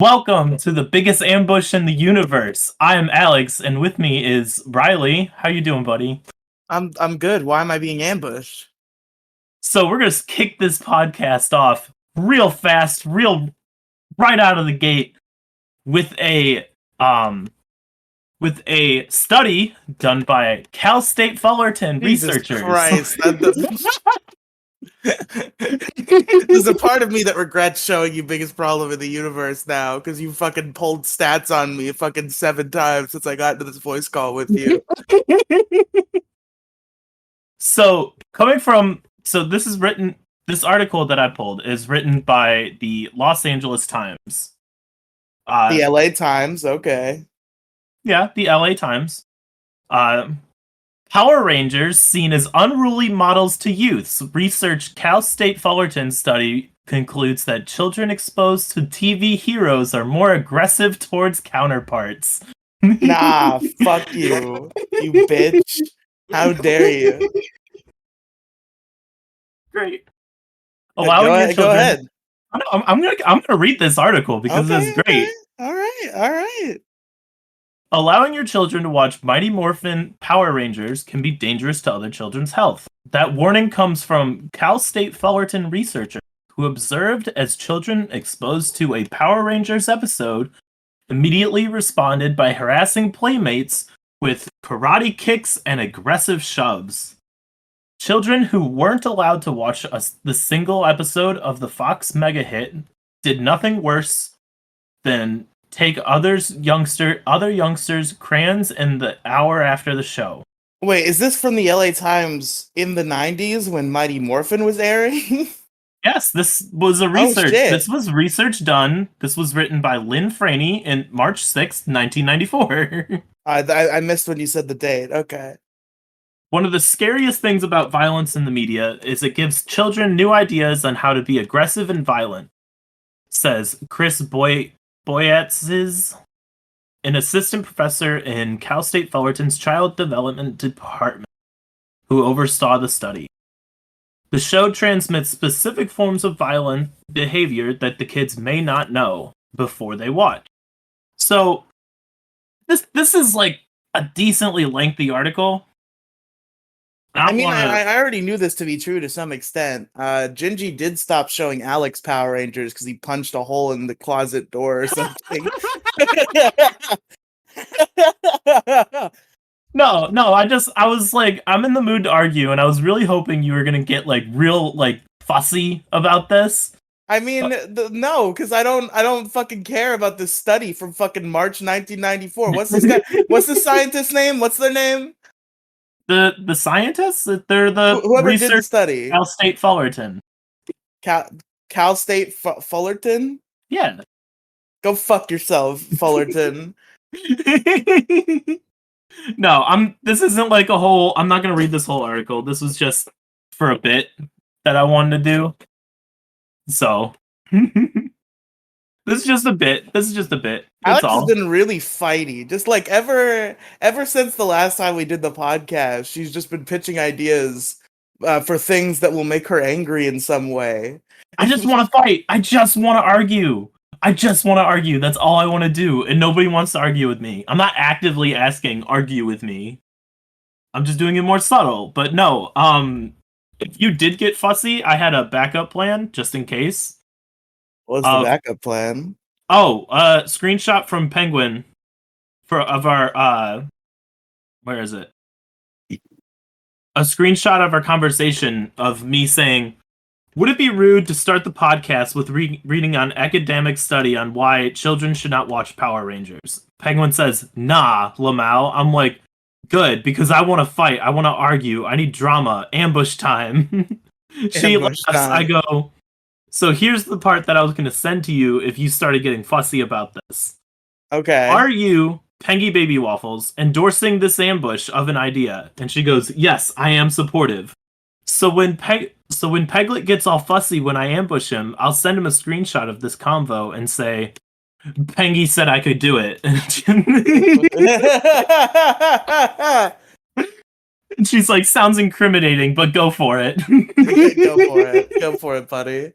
Welcome to the biggest ambush in the universe. I am Alex, and with me is Riely. How you doing, buddy? I'm good. Why am I being ambushed? So we're gonna kick this podcast off real fast, real right out of the gate with a study done by Cal State Fullerton Jesus researchers. Christ. There's a part of me that regrets showing you biggest problem in the universe now, because you fucking pulled stats on me fucking 7 times since I got into this voice call with you. So this article that I pulled is written by the Los Angeles Times. The LA Times, okay. Yeah, the LA Times. Power Rangers seen as unruly models to youths. Research Cal State Fullerton study concludes that children exposed to TV heroes are more aggressive towards counterparts. Nah, fuck you, you bitch. How dare you? Great. Allowing your children... Go ahead. I'm gonna read this article because okay, it's great. All right. Allowing your children to watch Mighty Morphin Power Rangers can be dangerous to other children's health. That warning comes from Cal State Fullerton researchers who observed as children exposed to a Power Rangers episode immediately responded by harassing playmates with karate kicks and aggressive shoves. Children who weren't allowed to watch the single episode of the Fox mega hit did nothing worse than take other youngsters' crayons in the hour after the show. Wait, is this from the LA Times in the 90s when Mighty Morphin was airing? Yes, this was a research. This was research done. This was written by Lynn Franey in March 6th, 1994. I missed when you said the date. Okay. One of the scariest things about violence in the media is it gives children new ideas on how to be aggressive and violent, says Chris Boyatzis, an assistant professor in Cal State Fullerton's Child Development Department, who oversaw the study. The show transmits specific forms of violent behavior that the kids may not know before they watch. So, this is like a decently lengthy article. I already knew this to be true to some extent. Gingy did stop showing Alex Power Rangers because he punched a hole in the closet door or something. No, I was like, I'm in the mood to argue, and I was really hoping you were gonna get like real like fussy about this. I mean, no, because I don't fucking care about this study from fucking March 1994. What's this guy? What's the scientist's name? What's their name? The scientists? They're the whoever did the study. Cal State Fullerton. Cal State Fullerton? Yeah. Go fuck yourself, Fullerton. No, this isn't like a whole... I'm not going to read this whole article. This was just for a bit that I wanted to do. So... This is just a bit. That's Alex all. has been really fighty. Just like ever since the last time we did the podcast, she's just been pitching ideas for things that will make her angry in some way. I just want to fight. I just want to argue. That's all I want to do. And nobody wants to argue with me. I'm not actively asking, argue with me. I'm just doing it more subtle. But no, if you did get fussy, I had a backup plan just in case. What's the backup plan? Oh, screenshot from Penguin of our where is it? A screenshot of our conversation of me saying, "Would it be rude to start the podcast with reading an academic study on why children should not watch Power Rangers?" Penguin says, "Nah, Lamau." I'm like, "Good, because I want to fight. I want to argue. I need drama. Ambush time." She laughs. I go, "So here's the part that I was going to send to you if you started getting fussy about this. Okay. Are you, Pengy Baby Waffles, endorsing this ambush of an idea?" And she goes, "Yes, I am supportive." So when Peglet gets all fussy when I ambush him, I'll send him a screenshot of this convo and say, "Pengy said I could do it." And she's like, "Sounds incriminating, but go for it." Go for it, buddy.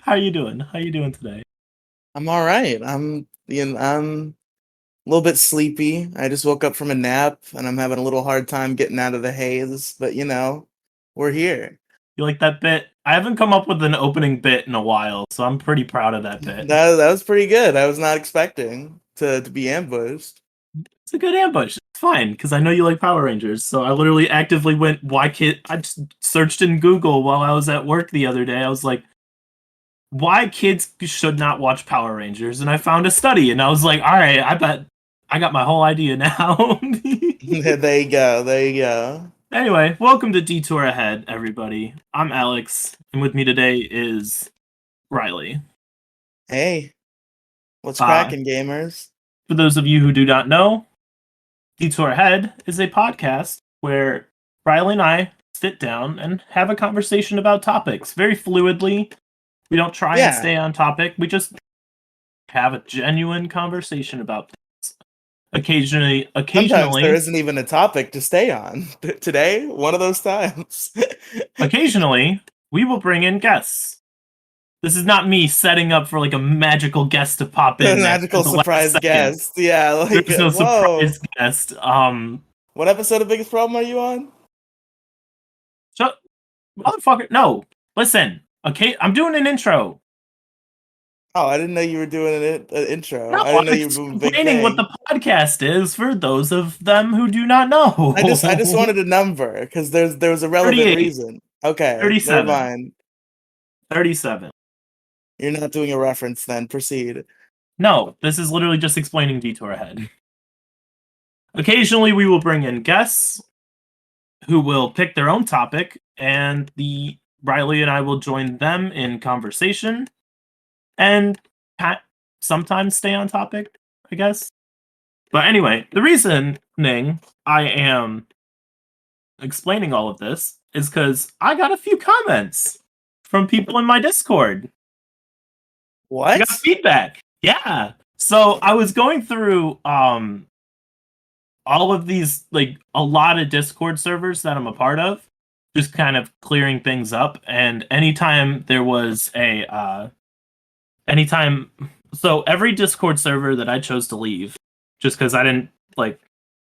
How you doing? How you doing today? I'm all right. I'm a little bit sleepy. I just woke up from a nap and I'm having a little hard time getting out of the haze, but we're here. You like that bit? I haven't come up with an opening bit in a while, so I'm pretty proud of that bit. That was pretty good. I was not expecting to be ambushed. It's a good ambush. It's fine because I know you like Power Rangers. So I literally actively went, why kid? I just searched in Google while I was at work the other day. I was like, why kids should not watch Power Rangers, and I found a study, and I was like, all right, I bet I got my whole idea now. There you go. There you go. Anyway, welcome to Detour Ahead, everybody. I'm Alex, and with me today is Riely. Hey, what's cracking, gamers? For those of you who do not know, Detour Ahead is a podcast where Riely and I sit down and have a conversation about topics very fluidly. We don't try and stay on topic. We just have a genuine conversation about things. Occasionally, Sometimes there isn't even a topic to stay on. Today, one of those times. Occasionally, we will bring in guests. This is not me setting up for like a magical guest to pop in. A magical surprise guest. Yeah, like there's no surprise guest. What episode of Biggest Problem are you on? Shut, motherfucker! No, listen. Okay, I'm doing an intro. Oh, I didn't know you were doing an intro. No, I didn't know you were moving Big Bang. What the podcast is for those of them who do not know. I just wanted a number because there was a relevant reason. Okay, 37. Never mind. 37. You're not doing a reference then. Proceed. No, this is literally just explaining Detour Ahead. Occasionally, we will bring in guests who will pick their own topic, and Riely and I will join them in conversation, and sometimes stay on topic, I guess. But anyway, the reasoning I am explaining all of this is because I got a few comments from people in my Discord. What? I got feedback. Yeah. So I was going through all of these, like a lot of Discord servers that I'm a part of, just kind of clearing things up. And anytime there was so every Discord server that I chose to leave, just because I didn't like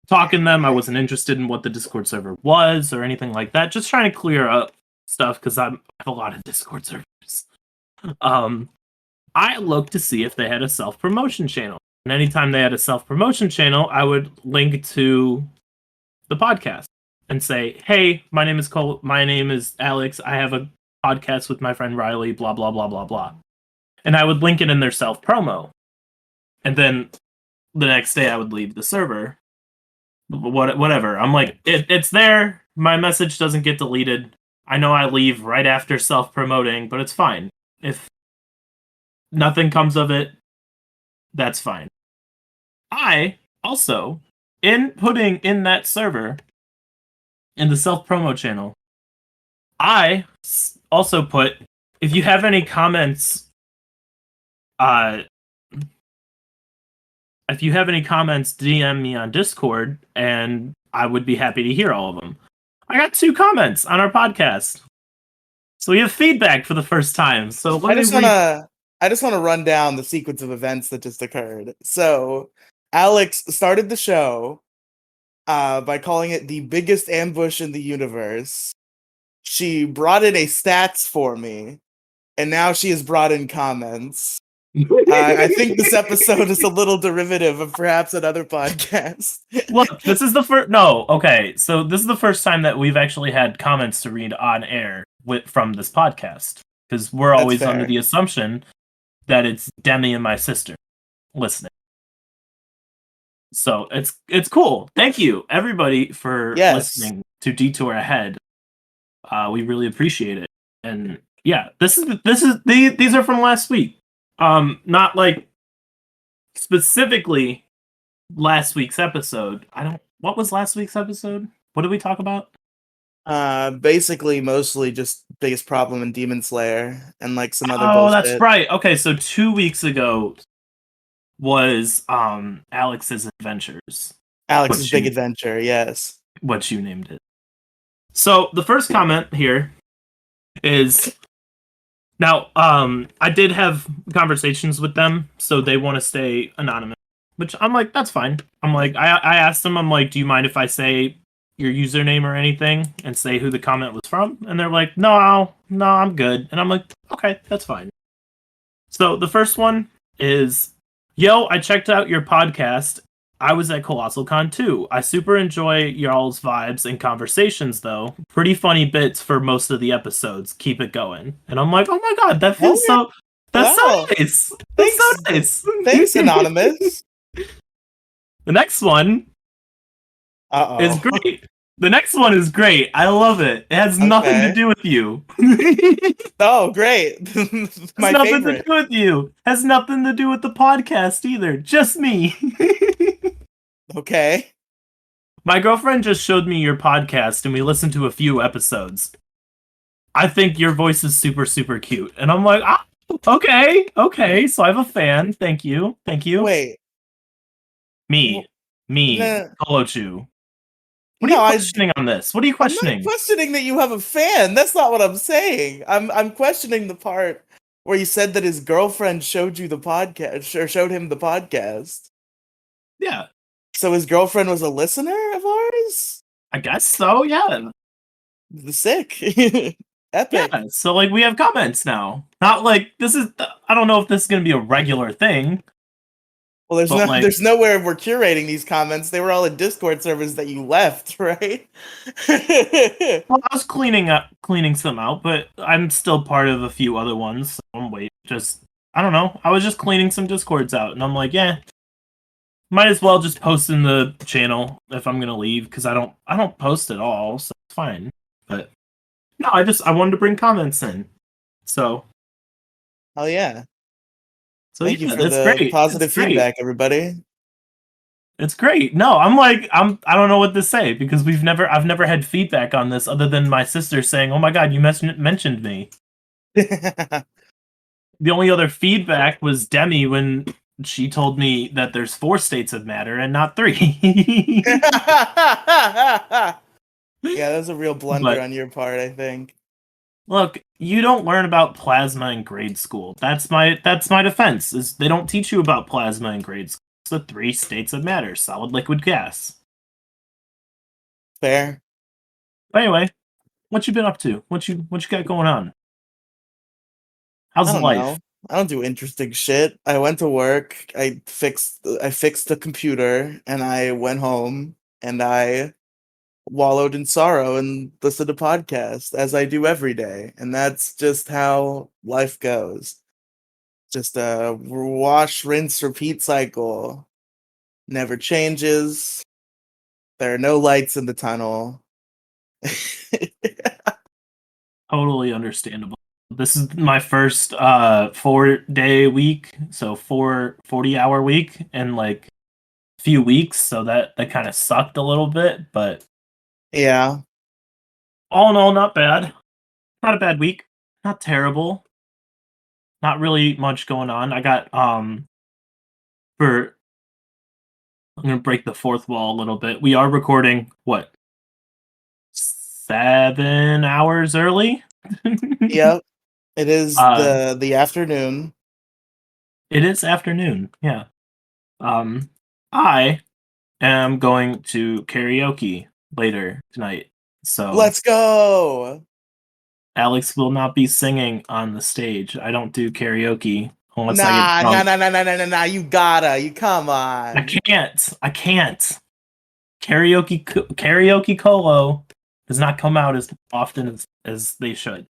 talk in them, I wasn't interested in what the Discord server was or anything like that. Just trying to clear up stuff because I have a lot of Discord servers. I looked to see if they had a self-promotion channel. And anytime they had a self-promotion channel, I would link to the podcast and say, hey, my name is Cole. My name is Alex. I have a podcast with my friend Riely, blah, blah, blah, blah, blah. And I would link it in their self-promo. And then the next day I would leave the server. Whatever. I'm like, it's there. My message doesn't get deleted. I know I leave right after self-promoting, but it's fine. If nothing comes of it, that's fine. I also, in putting in that server, in the self-promo channel, I also put, if you have any comments, DM me on Discord, and I would be happy to hear all of them. I got 2 comments on our podcast. So we have feedback for the first time. So I just want to run down the sequence of events that just occurred. So Alex started the show by calling it the biggest ambush in the universe. She brought in a stats for me, and now she has brought in comments. I think this episode is a little derivative of perhaps another podcast. Look, this is the first. No, okay. So this is the first time that we've actually had comments to read on air from this podcast, because we're always under the assumption that it's Demi and my sister listening. So it's cool. Thank you, everybody, for listening to Detour Ahead. We really appreciate it. And yeah, these are from last week. Not like specifically last week's episode. What was last week's episode? What did we talk about? Basically mostly just Biggest Problem in Demon Slayer and like some other bullshit. Oh, that's right. Okay, so 2 weeks ago was Alex's Adventures. Alex's Big Adventure, yes. What you named it. So the first comment here is, Now, I did have conversations with them, so they want to stay anonymous, which I'm like, that's fine. I'm like, I asked them, I'm like, do you mind if I say your username or anything and say who the comment was from? And they're like, no, I'm good. And I'm like, okay, that's fine. So the first one is, yo, I checked out your podcast. I was at Colossal Con too. I super enjoy y'all's vibes and conversations though. Pretty funny bits for most of the episodes. Keep it going. And I'm like, oh my god, Oh yeah. that's so Wow. nice. That's so Thanks. nice. Thanks, Anonymous. The next one is Uh-oh. great. The next one is great. I love it. It has nothing to Okay. do with you. It Oh, great. has My nothing to favorite. do with you. Has nothing to do with the podcast either. Just me. Okay. My girlfriend just showed me your podcast and we listened to a few episodes. I think your voice is super, super cute. And I'm like, okay. So I have a fan. Thank you. Thank you. Wait. Me. Me. No, Kolochu. What are no, you questioning on this? What are you I'm not questioning? questioning that you have a fan. That's not what I'm saying. I'm questioning the part where you said that his girlfriend showed you the podcast or showed him the podcast. Yeah. So his girlfriend was a listener of ours? I guess so, yeah. Sick. Epic. Yeah. So like we have comments now. Not like this is I don't know if this is gonna be a regular thing, Well, there's but no like there's nowhere we're curating these comments. They were all in Discord servers that you left, right? well, I was cleaning some out, but I'm still part of a few other ones. So I'm wait, just I don't know. I was just cleaning some discords out, and I'm like, yeah, might as well just post in the channel if I'm gonna leave because I don't post at all, so it's fine. But no, I wanted to bring comments in. So Oh yeah. so Thank you yeah, for that's the great. It's positive great. feedback, everybody. It's great. No, I don't know what to say because I've never had feedback on this other than my sister saying, "Oh my god, you mentioned me." The only other feedback was Demi when she told me that there's 4 states of matter and not 3. Yeah, that was a real blunder But on your part, I think. look, you don't learn about plasma in grade school. That's my defense. Is they don't teach you about plasma in grade school. It's the 3 states of matter: solid, liquid, gas. Fair. But anyway, what you been up to? What you got going on? I How's don't life? know. I don't do interesting shit. I went to work. I fixed the computer, and I went home, and I wallowed in sorrow and listened to podcasts as I do every day. And that's just how life goes. Just a wash, rinse, repeat cycle. Never changes. There are no lights in the tunnel. Totally understandable. This is my first 4-day week, so 40-hour week in like a few weeks, so that kind of sucked a little bit, but Yeah. all in all, not bad. Not a bad week. Not terrible. Not really much going on. I got for I'm gonna break the fourth wall a little bit. We are recording what 7 hours early. Yep. It is uh, the afternoon. it is afternoon. Yeah. Um, I am going to karaoke later tonight. So Let's go. Alex will not be singing on the stage. I don't do karaoke unless I get Nah, nah, drunk. nah, nah, nah, nah, nah, nah. You gotta. You come I on. can't. I can't. Karaoke Colo does not come out as often as they should.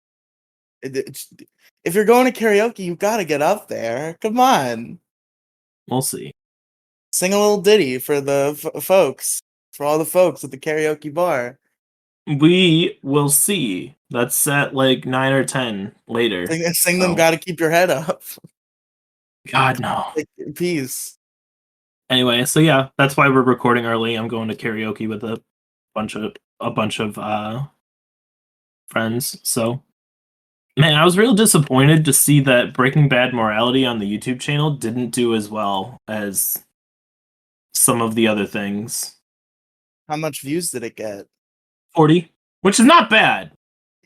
If you're going to karaoke, you gotta get up there. Come on. We'll see. Sing a little ditty for the folks. For all the folks at the karaoke bar. We will see. That's at like 9 or 10 later. Sing them, So gotta keep your head up. God no. Like, peace. Anyway, so yeah, that's why we're recording early. I'm going to karaoke with a bunch of friends. So man, I was real disappointed to see that Breaking Bad Morality on the YouTube channel didn't do as well as some of the other things. How much views did it get? 40, which is not bad.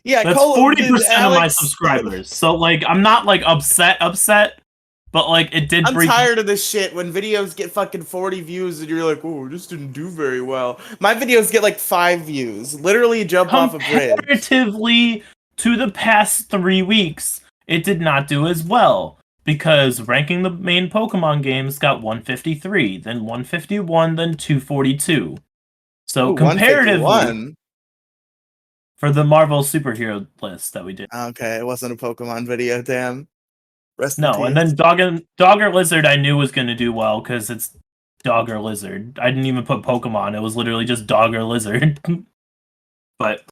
Yeah, That's did 40% of my Alex. subscribers. So like I'm not like upset, but like it did I'm break. tired of this shit when videos get fucking 40 views and you're like, oh, this didn't do very well. My videos get like 5 views. Literally jump off a bridge. Comparatively to the past 3 weeks, it did not do as well because ranking the main Pokemon games got 153, then 151, then 242. So Ooh, comparatively, 151. for the Marvel superhero list that we did. Okay, it wasn't a Pokemon video, damn. Rest in No, and peace. then Dog or Lizard I knew was going to do well because it's Dog or Lizard. I didn't even put Pokemon. It was literally just Dog or Lizard. But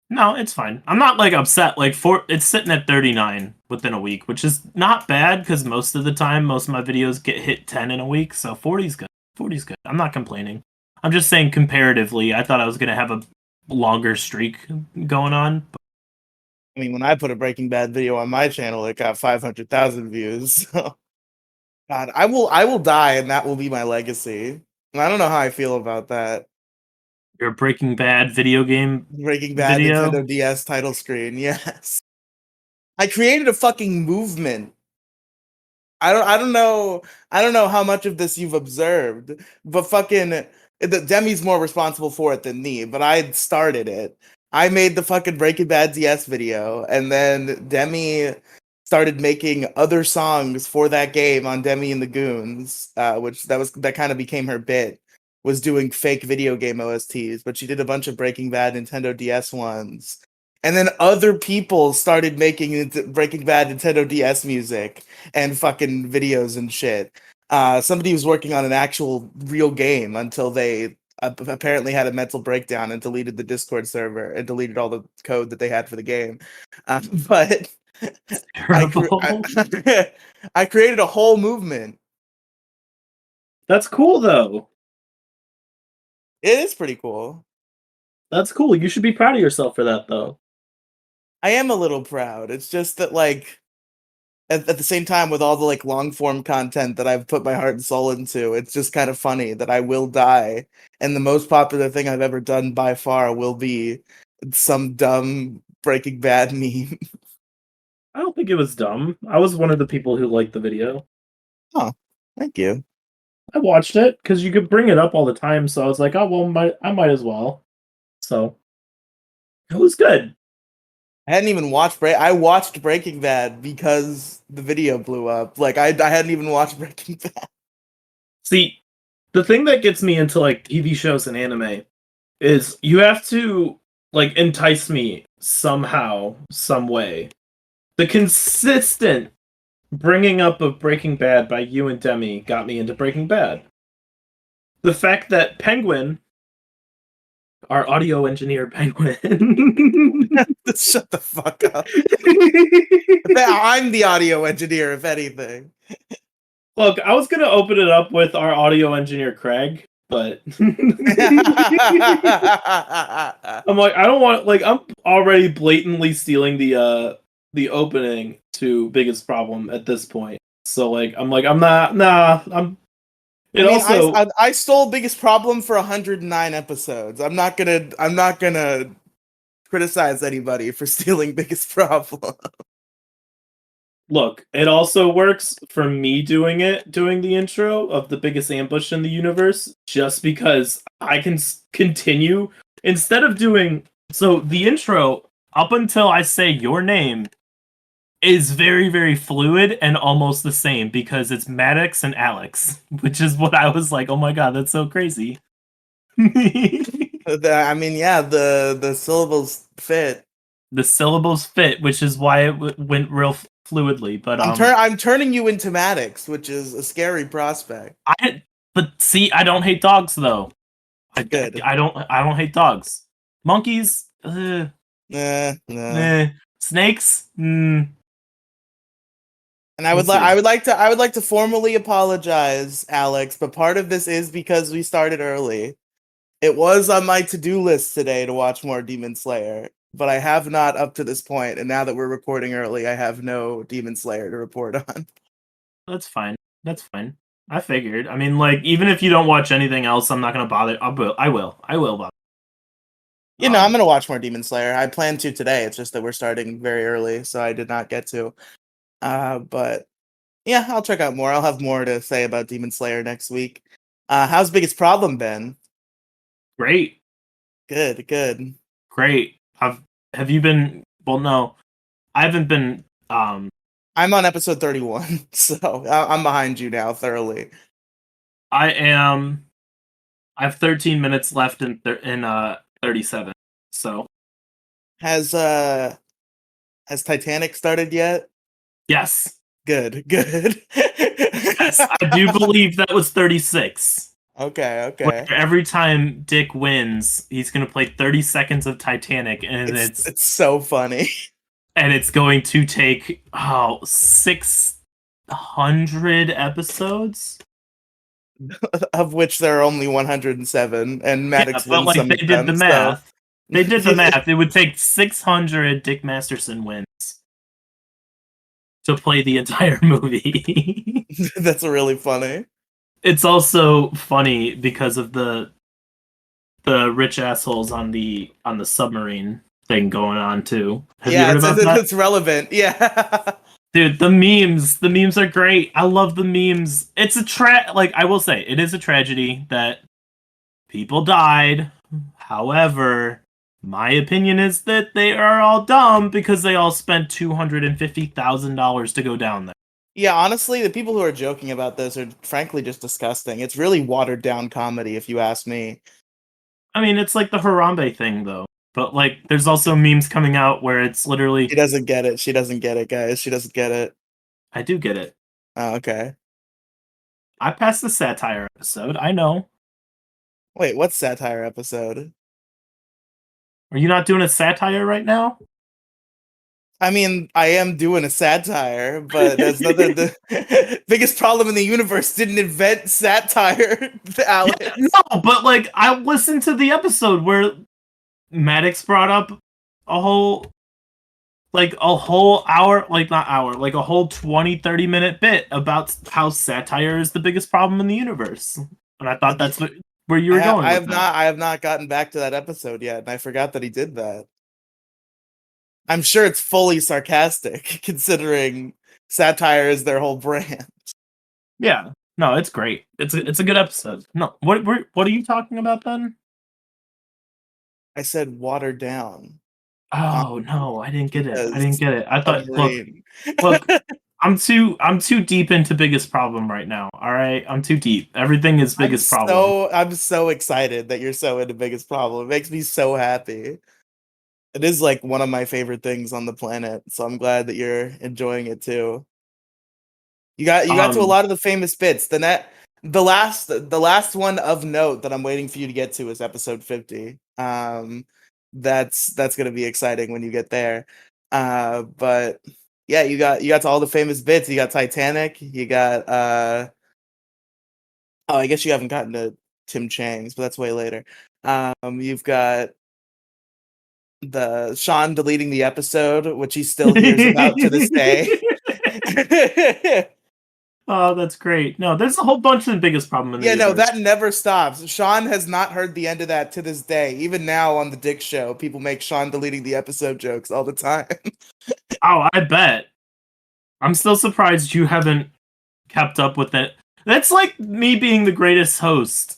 no, it's fine. I'm not like upset. Like it's sitting at 39 within a week, which is not bad because most of the time, most of my videos get hit 10 in a week. So 40's good. 40's good. I'm not complaining. I'm just saying comparatively, I thought I was gonna have a longer streak going on. I mean, when I put a Breaking Bad video on my channel, it got 500,000 views. God, I will die, and that will be my legacy. And I don't know how I feel about that. Your Breaking Bad video game Breaking Bad video. Nintendo DS title screen, yes. I created a fucking movement. I don't know how much of this you've observed, but fucking Demi's more responsible for it than me, but I started it. I made the fucking Breaking Bad DS video, and then Demi started making other songs for that game on Demi and the Goons, which that kind of became her bit, was doing fake video game OSTs, but she did a bunch of Breaking Bad Nintendo DS ones. And then other people started making Breaking Bad Nintendo DS music and fucking videos and shit. Somebody was working on an actual real game until they apparently had a mental breakdown and deleted the Discord server and deleted all the code that they had for the game. But Terrible. I created a whole movement. That's cool though. It is pretty cool. That's cool. You should be proud of yourself for that though. I am a little proud. It's just that like at the same time with all the like long form content that I've put my heart and soul into, it's just kind of funny that I will die and the most popular thing I've ever done by far will be some dumb Breaking Bad meme. I don't think it was dumb. I was one of the people who liked the video. Oh, thank you. I watched it because you could bring it up all the time, so I was like, oh well, I might as well. So it was good. I hadn't even watched I watched Breaking Bad because the video blew up. Like I hadn't even watched Breaking Bad. See, the thing that gets me into like TV shows and anime is you have to like entice me somehow, some way. The consistent bringing up of Breaking Bad by you and Demi got me into Breaking Bad. The fact that Penguin, our audio engineer Penguin, Shut the fuck up. I'm the audio engineer, if anything. look, I was gonna open it up with our audio engineer Craig, but I'm like, I don't want like I'm already blatantly stealing the opening to Biggest Problem at this point. So like I'm not I'm I it mean, also I stole Biggest Problem for 109 episodes. I'm not gonna criticize anybody for stealing Biggest Problem. look, it also works for me doing the intro of the biggest ambush in the universe, just because I can continue instead of doing so the intro up until I say your name is very very fluid and almost the same because it's Maddox and Alex, which is what I was like, oh my god, that's so crazy. I mean, yeah, the syllables fit. The syllables fit, which is why it went real fluidly. But I'm turning you into Maddox, which is a scary prospect. but see, I don't hate dogs though. Good. I don't hate dogs. Monkeys, Nah. snakes. And I We'll would like see. I would like to formally apologize, Alex, but part of this is because we started early. It was on my to-do list today to watch more Demon Slayer, but I have not up to this point, and now that we're recording early, I have no Demon Slayer to report on. That's fine. That's fine. I figured. I mean, like, even if you don't watch anything else, I'm not gonna bother. I will. I will bother. I'm gonna watch more Demon Slayer. I plan to today. It's just that we're starting very early, so I did not get to. But yeah, I'll check out more. I'll have more to say about Demon Slayer next week. How's Biggest Problem been? Great, Good, good. great. Have you been? Well, no, I haven't been. I'm on episode 31, so I'm behind you now thoroughly. I am. I have 13 minutes left in 37. So Has Titanic started yet? yes, Good, good. yes, I do believe that was 36. Okay, Where okay. every time Dick wins, he's gonna play 30 seconds of Titanic, and It's so funny. it's going to take 600 episodes. Of which there are only 107, and Yeah, Maddox but wins like some they of did the them. So math. They did the math. It would take 600 Dick Masterson wins to play the entire movie. that's really funny. It's also funny because of the rich assholes on the submarine thing going on too. Have you Yeah, heard about that? it's relevant. Yeah. Dude, the memes are great. I love the memes. It's like I will say, it is a tragedy that people died. However, my opinion is that they are all dumb because they all spent $250,000 to go down there. Yeah, honestly, the people who are joking about this are frankly just disgusting. It's really watered down comedy, if you ask me. I mean, it's like the Harambe thing though. But like there's also memes coming out where it's She literally doesn't get it. She doesn't get it, guys. She doesn't get it. I do get it. Oh, okay. I passed the satire episode. I know. Wait, what satire episode? Are you not doing a satire right now? I mean, I am doing a satire, but that's not the biggest problem in the universe didn't invent satire, Yeah, Alex. no, but like I listened to the episode where Maddox brought up a whole a whole hour, like not hour, like a whole 20-30 minute bit about how satire is the biggest problem in the universe. And I thought that's where you were going with that. I have not gotten back to that episode yet, and I forgot that he did that. I'm sure it's fully sarcastic, considering satire is their whole brand. Yeah. No, it's great. It's a good episode. No, what are you talking about then? I said watered down. Oh no, I didn't get it. I didn't Because get it. I thought submarine. look, I'm too deep into biggest problem right now. All right? I'm too deep. Everything is biggest problem. I'm so excited that you're so into Biggest Problem. It makes me so happy. It is like one of my favorite things on the planet, so I'm glad that you're enjoying it too. You got to a Um lot of the famous bits. The last one of note that I'm waiting for you to get to is episode 50. That's gonna be exciting when you get there. But yeah, you got to all the famous bits. You got Titanic. You got oh, I guess you haven't gotten to Tim Chang's, but that's way later. You've got the Sean deleting the episode, which he still hears about to this day. Oh, that's great. No, there's a whole bunch of the biggest problem in the Yeah, no, universe. that never stops. Sean has not heard the end of that to this day. Even now on the Dick Show, people make Sean deleting the episode jokes all the time. Oh, I bet. I'm still surprised you haven't kept up with it. That's like me being the greatest host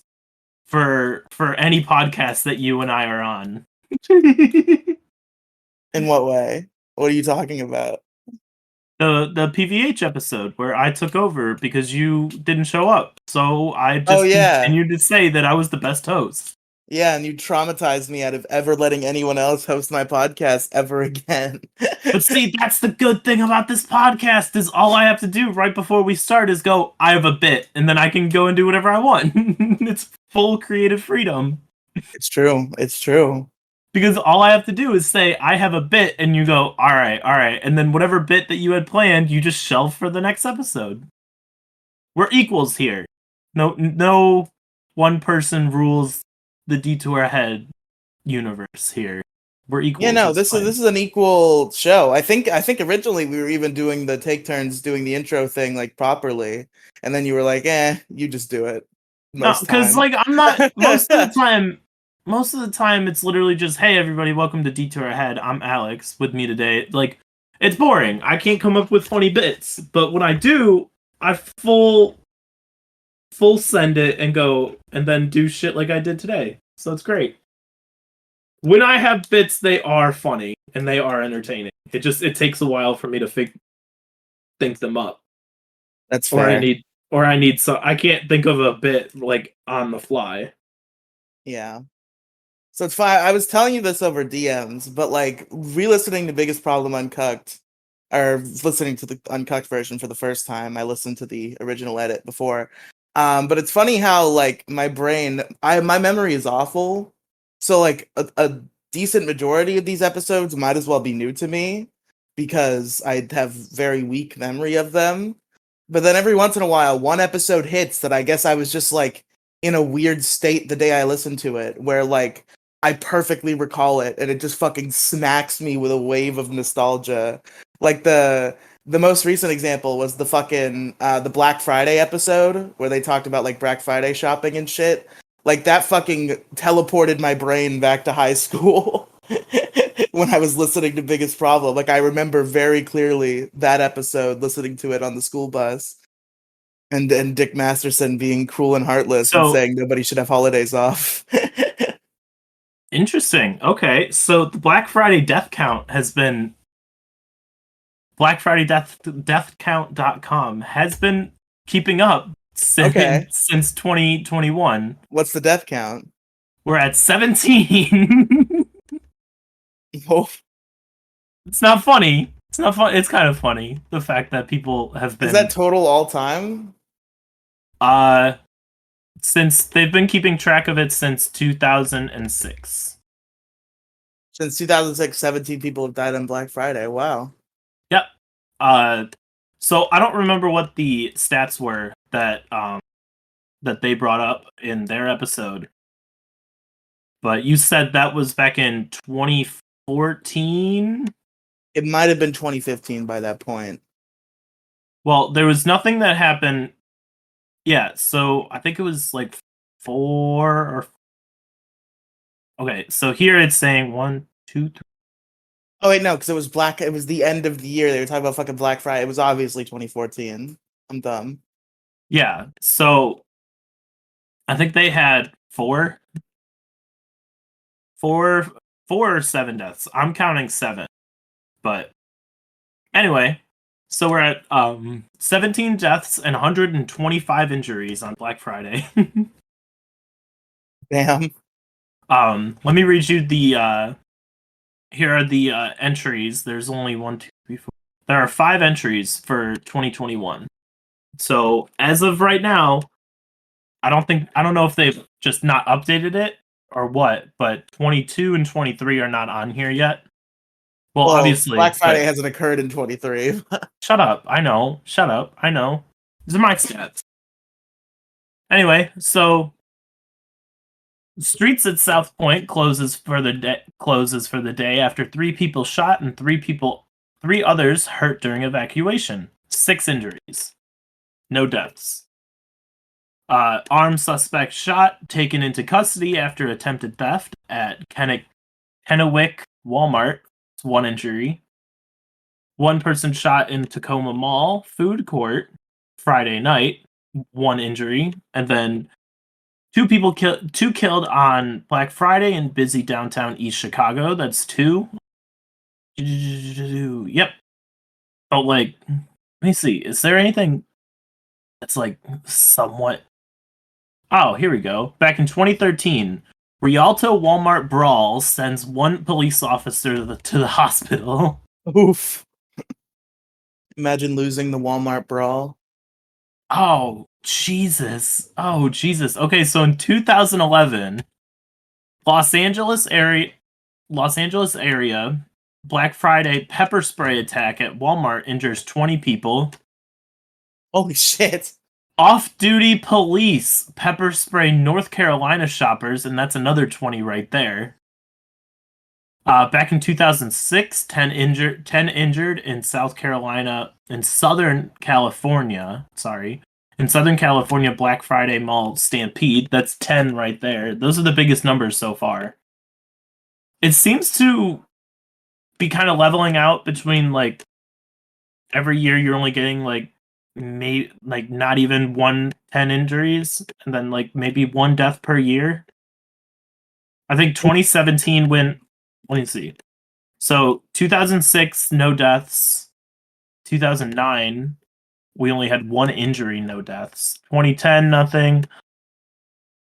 for any podcast that you and I are on. In what way? What are you talking about? The PVH episode where I took over because you didn't show up. So I Oh just yeah. continued to say that I was the best host. Yeah, and you traumatized me out of ever letting anyone else host my podcast ever again. But see, that's the good thing about this podcast is all I have to do right before we start is go, I have a bit, and then I can go and do whatever I want. It's full creative freedom. It's true. It's true. Because all I have to do is say, I have a bit, and you go, all right. And then whatever bit that you had planned, you just shelve for the next episode. We're equals here. No one person rules the Detour Ahead universe here. We're equals. Yeah, no, It's fine. this is an equal show. I think originally we were even doing the take turns doing the intro thing like properly, and then you were like, "Eh, you just do it No, most because time." like I'm not most of the time. most of the time it's literally just, hey everybody, welcome to Detour Ahead. I'm Alex. With me today, like, it's boring. I can't come up with funny bits, but when I do, I full send it and go and then do shit like I did today. So it's great. When I have bits, they are funny and they are entertaining. It takes a while for me to think them up. That's Or fair. I need some. I can't think of a bit like on the fly. Yeah. So it's fine. I was telling you this over DMs, but like re-listening to Biggest Problem Uncucked, or listening to the uncucked version for the first time. I listened to the original edit before. But it's funny how like my memory is awful. So like a decent majority of these episodes might as well be new to me because I have very weak memory of them. But then every once in a while, one episode hits that I guess I was just like in a weird state the day I listened to it, where like I perfectly recall it and it just fucking smacks me with a wave of nostalgia. Like the most recent example was the fucking the Black Friday episode where they talked about like Black Friday shopping and shit. Like that fucking teleported my brain back to high school when I was listening to Biggest Problem. Like I remember very clearly that episode, listening to it on the school bus, and Dick Masterson being cruel and heartless and So saying nobody should have holidays off. interesting. Okay, so the Black Friday death count has been Black Friday deathcount.com has been keeping up Okay, since 2021. what's the death count? We're at 17. Oh, It's not funny. It's not fun. It's kind of funny the fact that people have is that been total all time? uh since they've been keeping track of it since 2006. Since 2006, 17 people have died on Black Friday. Wow. Yep. Uh so I don't remember what the stats were that they brought up in their episode. But you said that was back in 2014? It might have been 2015 by that point. Well, there was nothing that happened. Yeah, so I think it was like 4 or okay, so here it's saying 1, 2, 3. Oh wait, no, because it was the end of the year. They were talking about fucking Black Friday. It was obviously 2014. I'm dumb. Yeah, so I think they had 4, 4 or 7 deaths. I'm counting 7. But anyway, so we're at 17 deaths and 125 injuries on Black Friday. Damn. Let me read you the here are the entries. There's only 1, 2, 3, 4. There are 5 entries for 2021. So as of right now, I don't know if they've just not updated it or what, but 22 and 23 are not on here yet. Well, Well, Black obviously, Friday but hasn't occurred in 23. shut up. I know. Shut up. I know. These are my stats. Anyway, so streets at South Point closes for the day after 3 people shot and 3 others hurt during evacuation. 6 injuries. No deaths. Armed suspect shot, taken into custody after attempted theft at Kennewick Walmart. 1 injury. 1 person shot in Tacoma Mall food court Friday night. 1 injury, and then 2 killed on Black Friday in busy downtown East Chicago. That's 2. Yep. Oh, like, let me see. Is there anything that's like somewhat? Oh, here we go. Back in 2013, Rialto Walmart brawl sends 1 police officer to the hospital. Oof. Imagine losing the Walmart brawl. Oh, Jesus. Oh, Jesus. Okay, so in 2011, Los Angeles area Los Angeles area Black Friday pepper spray attack at Walmart injures 20 people. Holy shit. Off-duty police pepper spray North Carolina shoppers, and that's another 20 right there. Back in 2006, 10 injured in Southern California. Sorry, In Southern California, Black Friday Mall Stampede, that's 10 right there. Those are the biggest numbers so far. It seems to be kind of leveling out between like every year you're only getting like not even 110 injuries and then like maybe one death per year. I think 2017 went, let me see. So 2006 no deaths, 2009 we only had one injury, no deaths. 2010 nothing.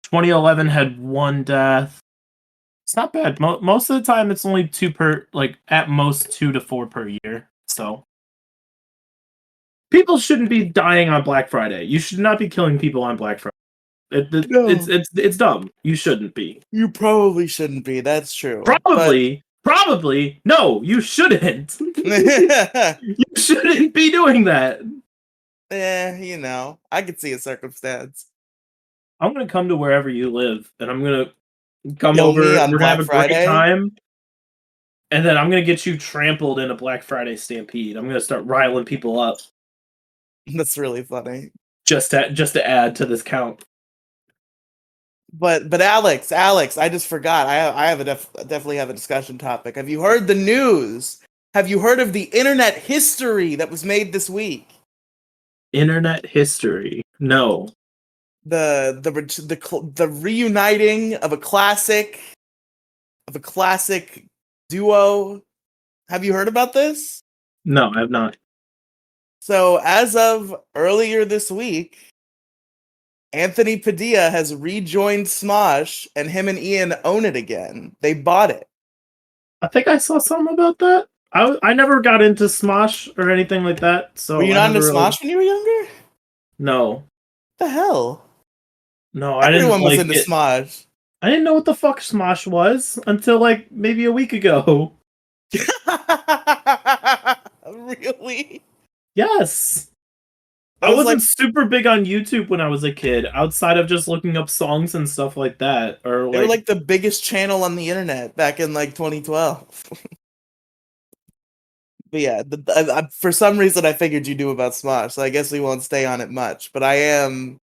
2011 had one death. It's not bad. Most of the time it's only two per, like at most 2 to 4 per year. So people shouldn't be dying on Black Friday. You should not be killing people on Black Friday. No, It's dumb. You shouldn't be. you probably shouldn't be. That's true. But Probably, no, you shouldn't. You shouldn't be doing that. you know, I could see a circumstance. I'm gonna come to wherever you live, and I'm gonna come Kill me over. on We're gonna have Black a great Friday. time, and then I'm gonna get you trampled in a Black Friday stampede. I'm gonna start riling people up That's really funny. just to add to this count. But Alex, I just forgot. I have definitely have a discussion topic. Have you heard the news? Have you heard of the internet history that was made this week? Internet history. No. The reuniting of a classic duo. Have you heard about this? No, I have not. So as of earlier this week, Anthony Padilla has rejoined Smosh, and him and Ian own it again. They bought it. I think I saw something about that. I never got into Smosh or anything like that, Were so you I not into never really. Smosh when you were younger? No, The hell? no, I didn't Everyone was like into it. Smosh. I didn't know what the fuck Smosh was until like maybe a week ago. Really? Yes. That I was wasn't like super big on YouTube when I was a kid, outside of just looking up songs and stuff like that. Or they were like, like the biggest channel on the internet back in like 2012. But yeah, for some reason I figured you knew about Smosh, so I guess we won't stay on it much. But I am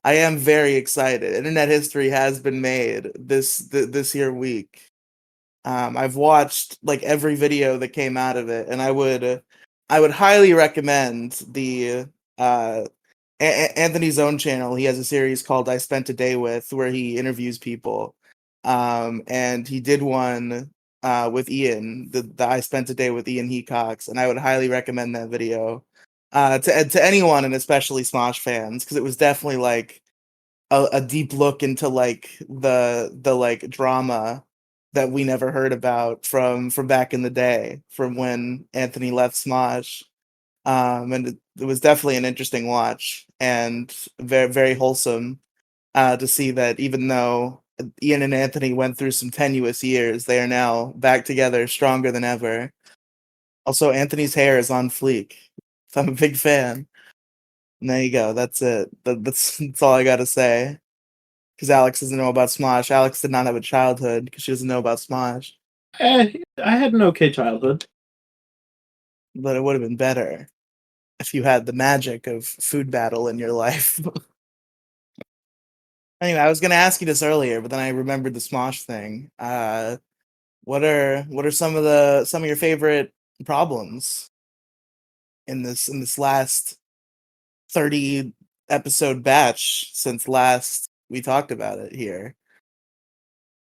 very excited. Internet history has been made this year week. I've watched like every video that came out of it, and I would highly recommend the uh, Anthony's own channel. He has a series called "I Spent a Day With," where he interviews people, and he did one with Ian. The "I Spent a Day with Ian Hecox," and I would highly recommend that video to anyone, and especially Smosh fans, because it was definitely like a deep look into like the like drama that we never heard about from back in the day, from when Anthony left Smosh. And it was definitely an interesting watch and very very wholesome to see that even though Ian and Anthony went through some tenuous years, they are now back together, stronger than ever. Also, Anthony's hair is on fleek, so I'm a big fan. And there you go. That's it. That's all I gotta say. Because Alex doesn't know about Smosh. Alex did not have a childhood because she doesn't know about Smosh. I had an okay childhood. But it would have been better if you had the magic of food battle in your life. Anyway, I was gonna ask you this earlier, but then I remembered the Smosh thing. What are some of your favorite problems in this last 30 episode batch since last we talked about it here?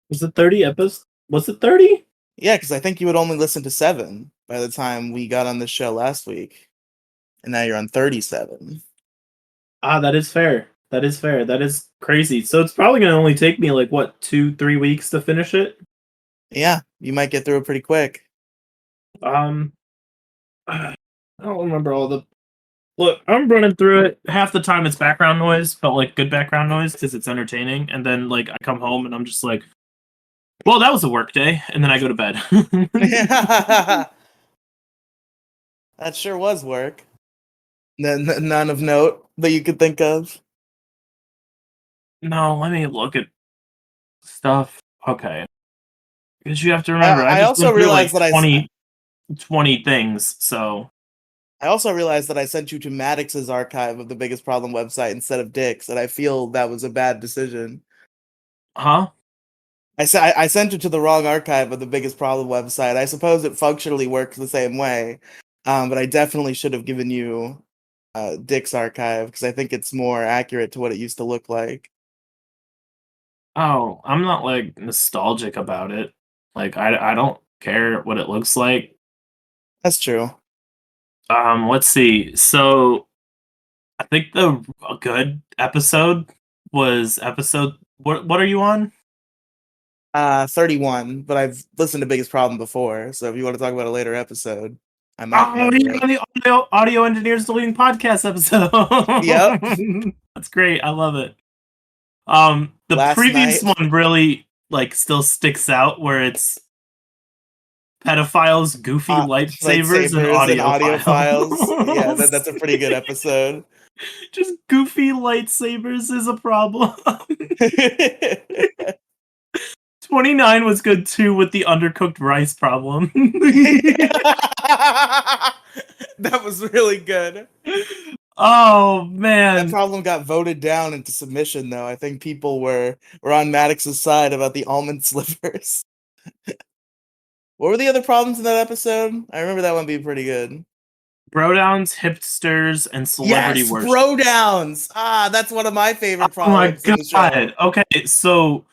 Was it 30 episodes? Was it 30? Yeah, because I think you would only listen to 7 by the time we got on this show last week, and now you're on 37. Ah, that is fair. That is fair. That is crazy. So it's probably gonna only take me like what 2-3 weeks to finish it. Yeah, you might get through it pretty quick. Um, I don't remember all the. Look, I'm running through it. Half the time it's background noise, but like good background noise because it's entertaining. And then like I come home and I'm just like, well, that was a work day, and then I go to bed. That sure was work. None of note that you could think of. No, let me look at stuff. Okay, because you have to remember, I I just also went through like realized that 20 things. So I also realized that I sent you to Maddox's archive of the Biggest Problem website instead of Dick's, and I feel that was a bad decision. Huh? I sent you to the wrong archive of the Biggest Problem website. I suppose it functionally works the same way, but I definitely should have given you Dick's archive because I think it's more accurate to what it used to look like. Oh, I'm not like nostalgic about it. Like I don't care what it looks like. That's true. Let's see. So I think the a good episode was episode what are you on? 31, but I've listened to Biggest Problem before, so if you want to talk about a later episode, I might Oh, remember you're it. on the audio engineers deleting podcast episode. Yep. That's great. I love it. The Last previous night. one really like still sticks out where it's pedophiles, goofy lightsabers, and Lightsabers and audio files. Yeah, that's audiophiles. a pretty good episode. Just goofy lightsabers is a problem. 29 was good too with the undercooked rice problem. That was really good. Oh That man. problem got voted down into submission, though. I think people were on Maddox's side about the almond slivers. What were the other problems in that episode? I remember that one being pretty good. Brodowns, hipsters, and celebrity Yes, worship. bro downs. Ah, that's one of my favorite Oh my problems in the show. god. Okay, so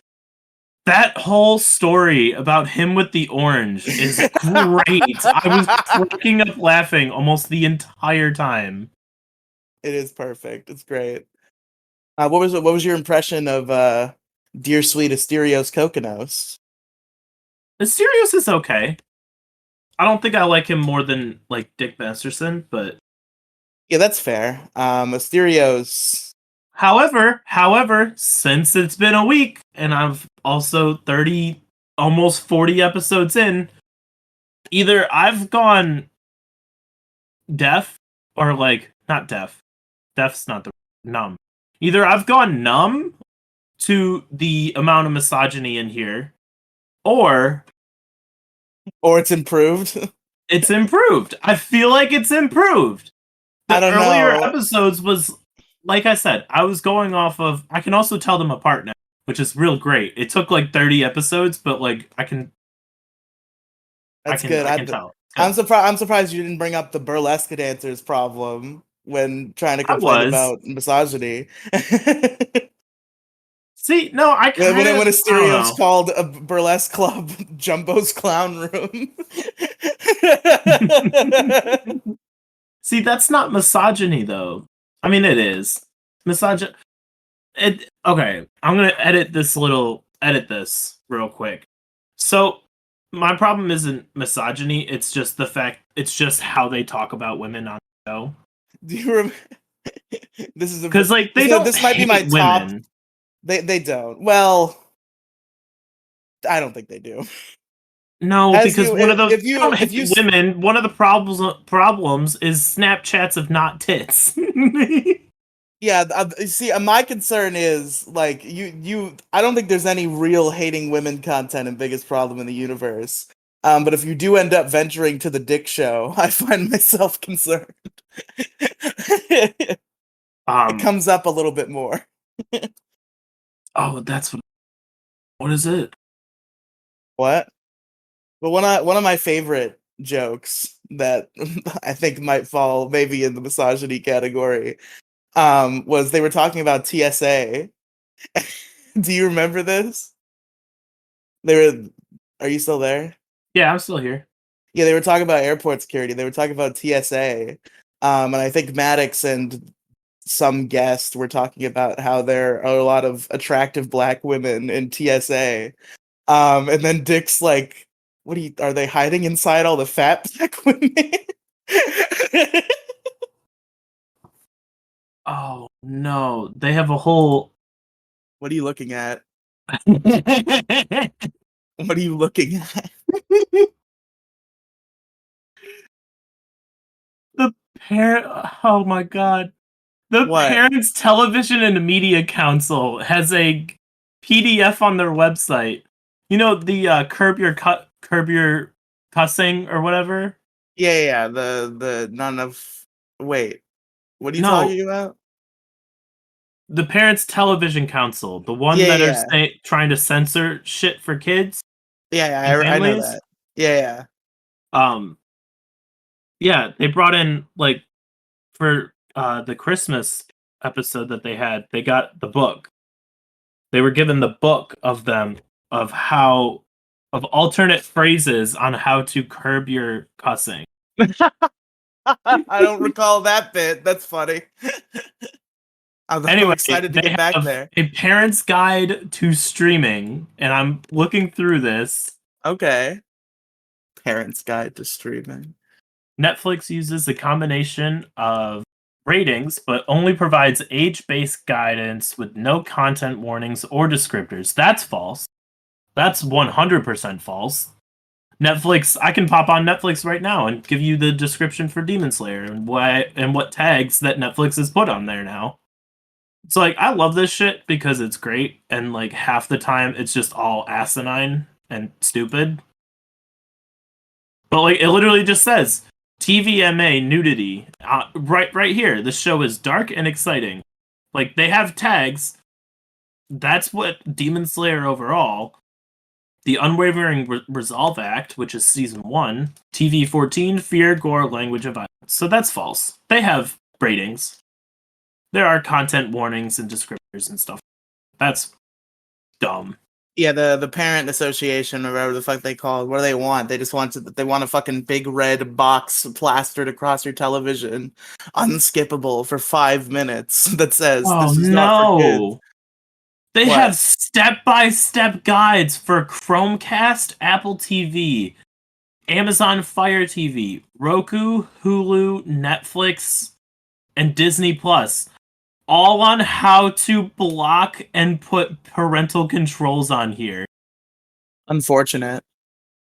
that whole story about him with the orange is great. I was cracking up laughing almost the entire time. It is perfect. It's great. What was your impression of Dear Sweet Asterios Kokonos? Sirius is okay. I don't think I like him more than like Dick Masterson, but Yeah, that's fair. Asterios. however, since it's been a week and I've also 30 almost 40 episodes in, either I've gone deaf or like not deaf. Deaf's not the numb. Either I've gone numb to the amount of misogyny in here, or Or it's improved. it's improved. I feel like it's improved. I The don't earlier know. episodes was like I said, I was going off of I can also tell them apart now, which is real great. It took like 30 episodes, but like That's good. I can tell. I'm Good. surprised. I'm surprised you didn't bring up the burlesque dancers problem when trying to I complain was. about misogyny. See, no, I kind When of I don't Asterios know. called a burlesque club Jumbo's Clown Room. See, that's not misogyny though. I mean it is. Misogyny it okay, I'm gonna edit this real quick. So my problem isn't misogyny, it's just the fact it's just how they talk about women on the show. Do you remember? This is a Because like they don't this might be my hate top. women. They don't. Well, I don't think they do. No, As because you one of those they don't if hate you women. One of the problems is Snapchats of not tits. yeah, see, my concern is like you. I don't think there's any real hating women content in Biggest Problem in the universe. But if you do end up venturing to the dick show, I find myself concerned. It um. comes up a little bit more. Oh, what is it? What? But one of my favorite jokes that I think might fall maybe in the misogyny category was they were talking about TSA. Do you remember this? They were. Are you still there? Yeah, I'm still here. Yeah, they were talking about airport security. They were talking about TSA. And I think Maddox and some guest were talking about how there are a lot of attractive black women in TSA. And then Dick's like, are they hiding inside all the fat black women? Oh no, they have a whole. What are you looking at? the What are you looking at? parent. Oh my god, the What? Parents Television and Media Council has a PDF on their website. You know the curb your cussing or whatever. Yeah. The none of. Wait, what are you No, talking about? the Parents Television Council, the one Yeah, that are yeah, trying to censor shit for kids and I know families. that. Yeah. Um, yeah, they brought in like for the Christmas episode that they had, they got the book. They were given the book of them of how of alternate phrases on how to curb your cussing. I don't recall that bit. That's funny. I'm Anyway, excited to get they back have there. a parent's guide to streaming, and I'm looking through this. Okay. Parents Guide to Streaming. Netflix uses a combination of ratings, but only provides age-based guidance with no content warnings or descriptors. That's false. That's 100% false. Netflix, I can pop on Netflix right now and give you the description for Demon Slayer and what tags that Netflix has put on there now. It's like I love this shit because it's great and like half the time it's just all asinine and stupid. But like it literally just says TVMA nudity right here. This show is dark and exciting. Like they have tags. That's what Demon Slayer overall. The Unwavering Resolve Act, which is season 1, TV 14, fear, gore, language of violence. So that's false. They have ratings. There are content warnings and descriptors and stuff. That's dumb. Yeah, the parent association or whatever the fuck they call it. What do they want? They just want they want a fucking big red box plastered across your television, unskippable for 5 minutes that says Oh this is not for kids. no. They What? have step-by-step guides for Chromecast, Apple TV, Amazon Fire TV, Roku, Hulu, Netflix, and Disney Plus, all on how to block and put parental controls on here. Unfortunate.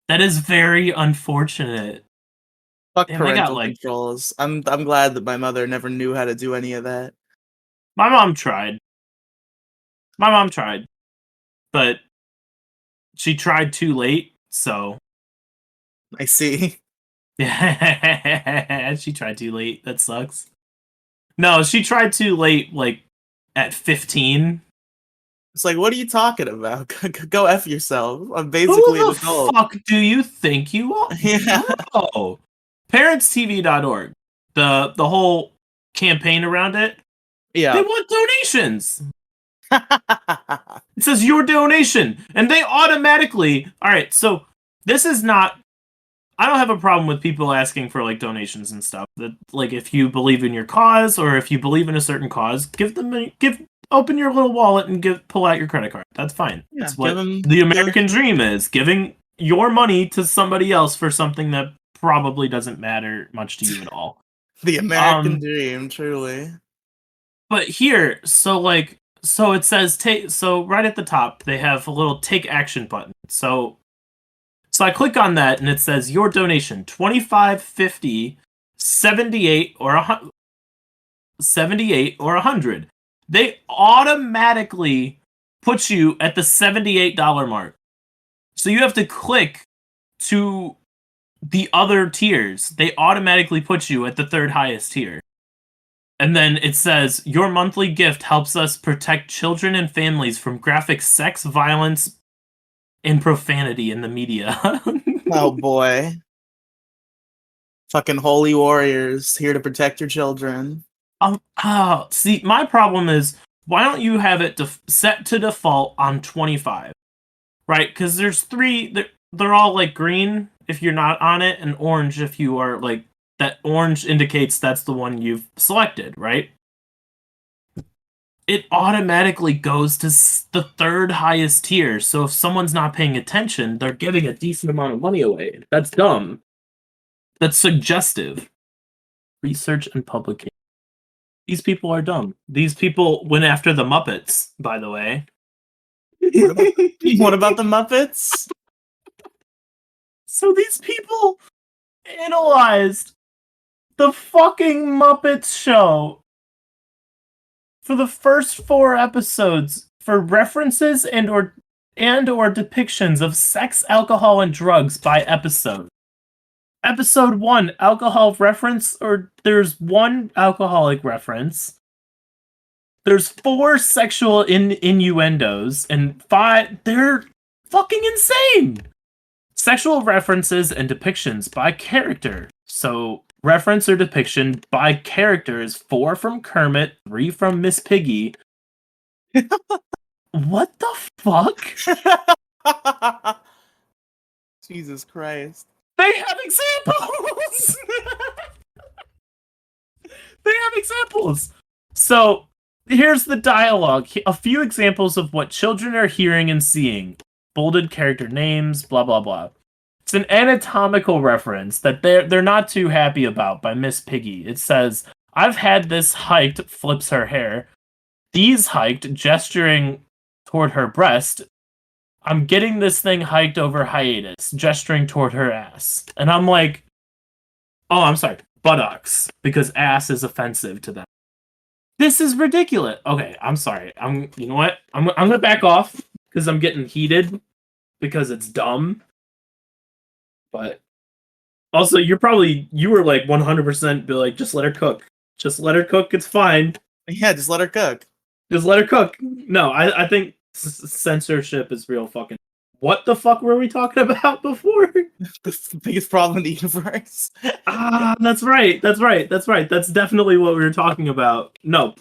That is very unfortunate. Fuck Damn, they got parental like controls. I'm glad that my mother never knew how to do any of that. my mom tried. My mom tried, but she tried too late, so I see. yeah, she tried too late. That sucks. No, she tried too late, like at 15. It's like, what are you talking about? Go F yourself. I'm basically Who an the adult. fuck do you think you are, Yeah. bro? ParentsTV.org. The whole campaign around it. They Yeah. want donations. It says your donation, and they automatically. All right, so this is not. I don't have a problem with people asking for like donations and stuff. That like if you believe in your cause or if you believe in a certain cause, open your little wallet and pull out your credit card. That's fine. Yeah, That's what the give American dream is: giving your money to somebody else for something that probably doesn't matter much to you at all. the American Um, dream, truly. but here, so it says take. So right at the top, they have a little take action button. So I click on that and it says your donation 25, 50, 78 or 100. They automatically put you at the $78 mark. So you have to click to the other tiers. They automatically put you at the third highest tier. And then it says your monthly gift helps us protect children and families from graphic sex, violence, and profanity in the media. Oh boy. Fucking holy warriors here to protect your children. See, my problem is why don't you have it set to default on 25, right? Because there's three. They're all like green if you're not on it, and orange if you are like that. Orange indicates that's the one you've selected, right? It automatically goes to the third highest tier. So if someone's not paying attention, they're giving a decent amount of money away. That's dumb. That's suggestive. Research and publication. These people are dumb. These people went after the Muppets, by the way. What about the Muppets? So these people analyzed the fucking Muppets show for the first 4 episodes for references and or depictions of sex, alcohol, and drugs by episode. Episode 1, alcohol reference, or there's 1 alcoholic reference. There's 4 sexual innuendos, and 5. They're fucking insane! Sexual references and depictions by character. So, reference or depiction by character is 4 from Kermit, 3 from Miss Piggy. What the fuck? Jesus Christ. They have examples! They have examples! So, here's the dialogue. A few examples of what children are hearing and seeing. Bolded character names, blah blah blah. It's an anatomical reference that they're not too happy about by Miss Piggy. It says, "I've had this hiked," flips her hair. "These hiked," gesturing toward her breast. "I'm getting this thing hiked over hiatus," gesturing toward her ass. And I'm like, oh, I'm sorry, buttocks, because ass is offensive to them. This is ridiculous. Okay, I'm sorry. You know what? I'm gonna back off because I'm getting heated because it's dumb. But also, you were like 100% be like, just let her cook. Just let her cook. It's fine. Yeah, just let her cook. Just let her cook. No, I think censorship is real fucking. What the fuck were we talking about before? The biggest problem in the universe. That's right. That's definitely what we were talking about. No,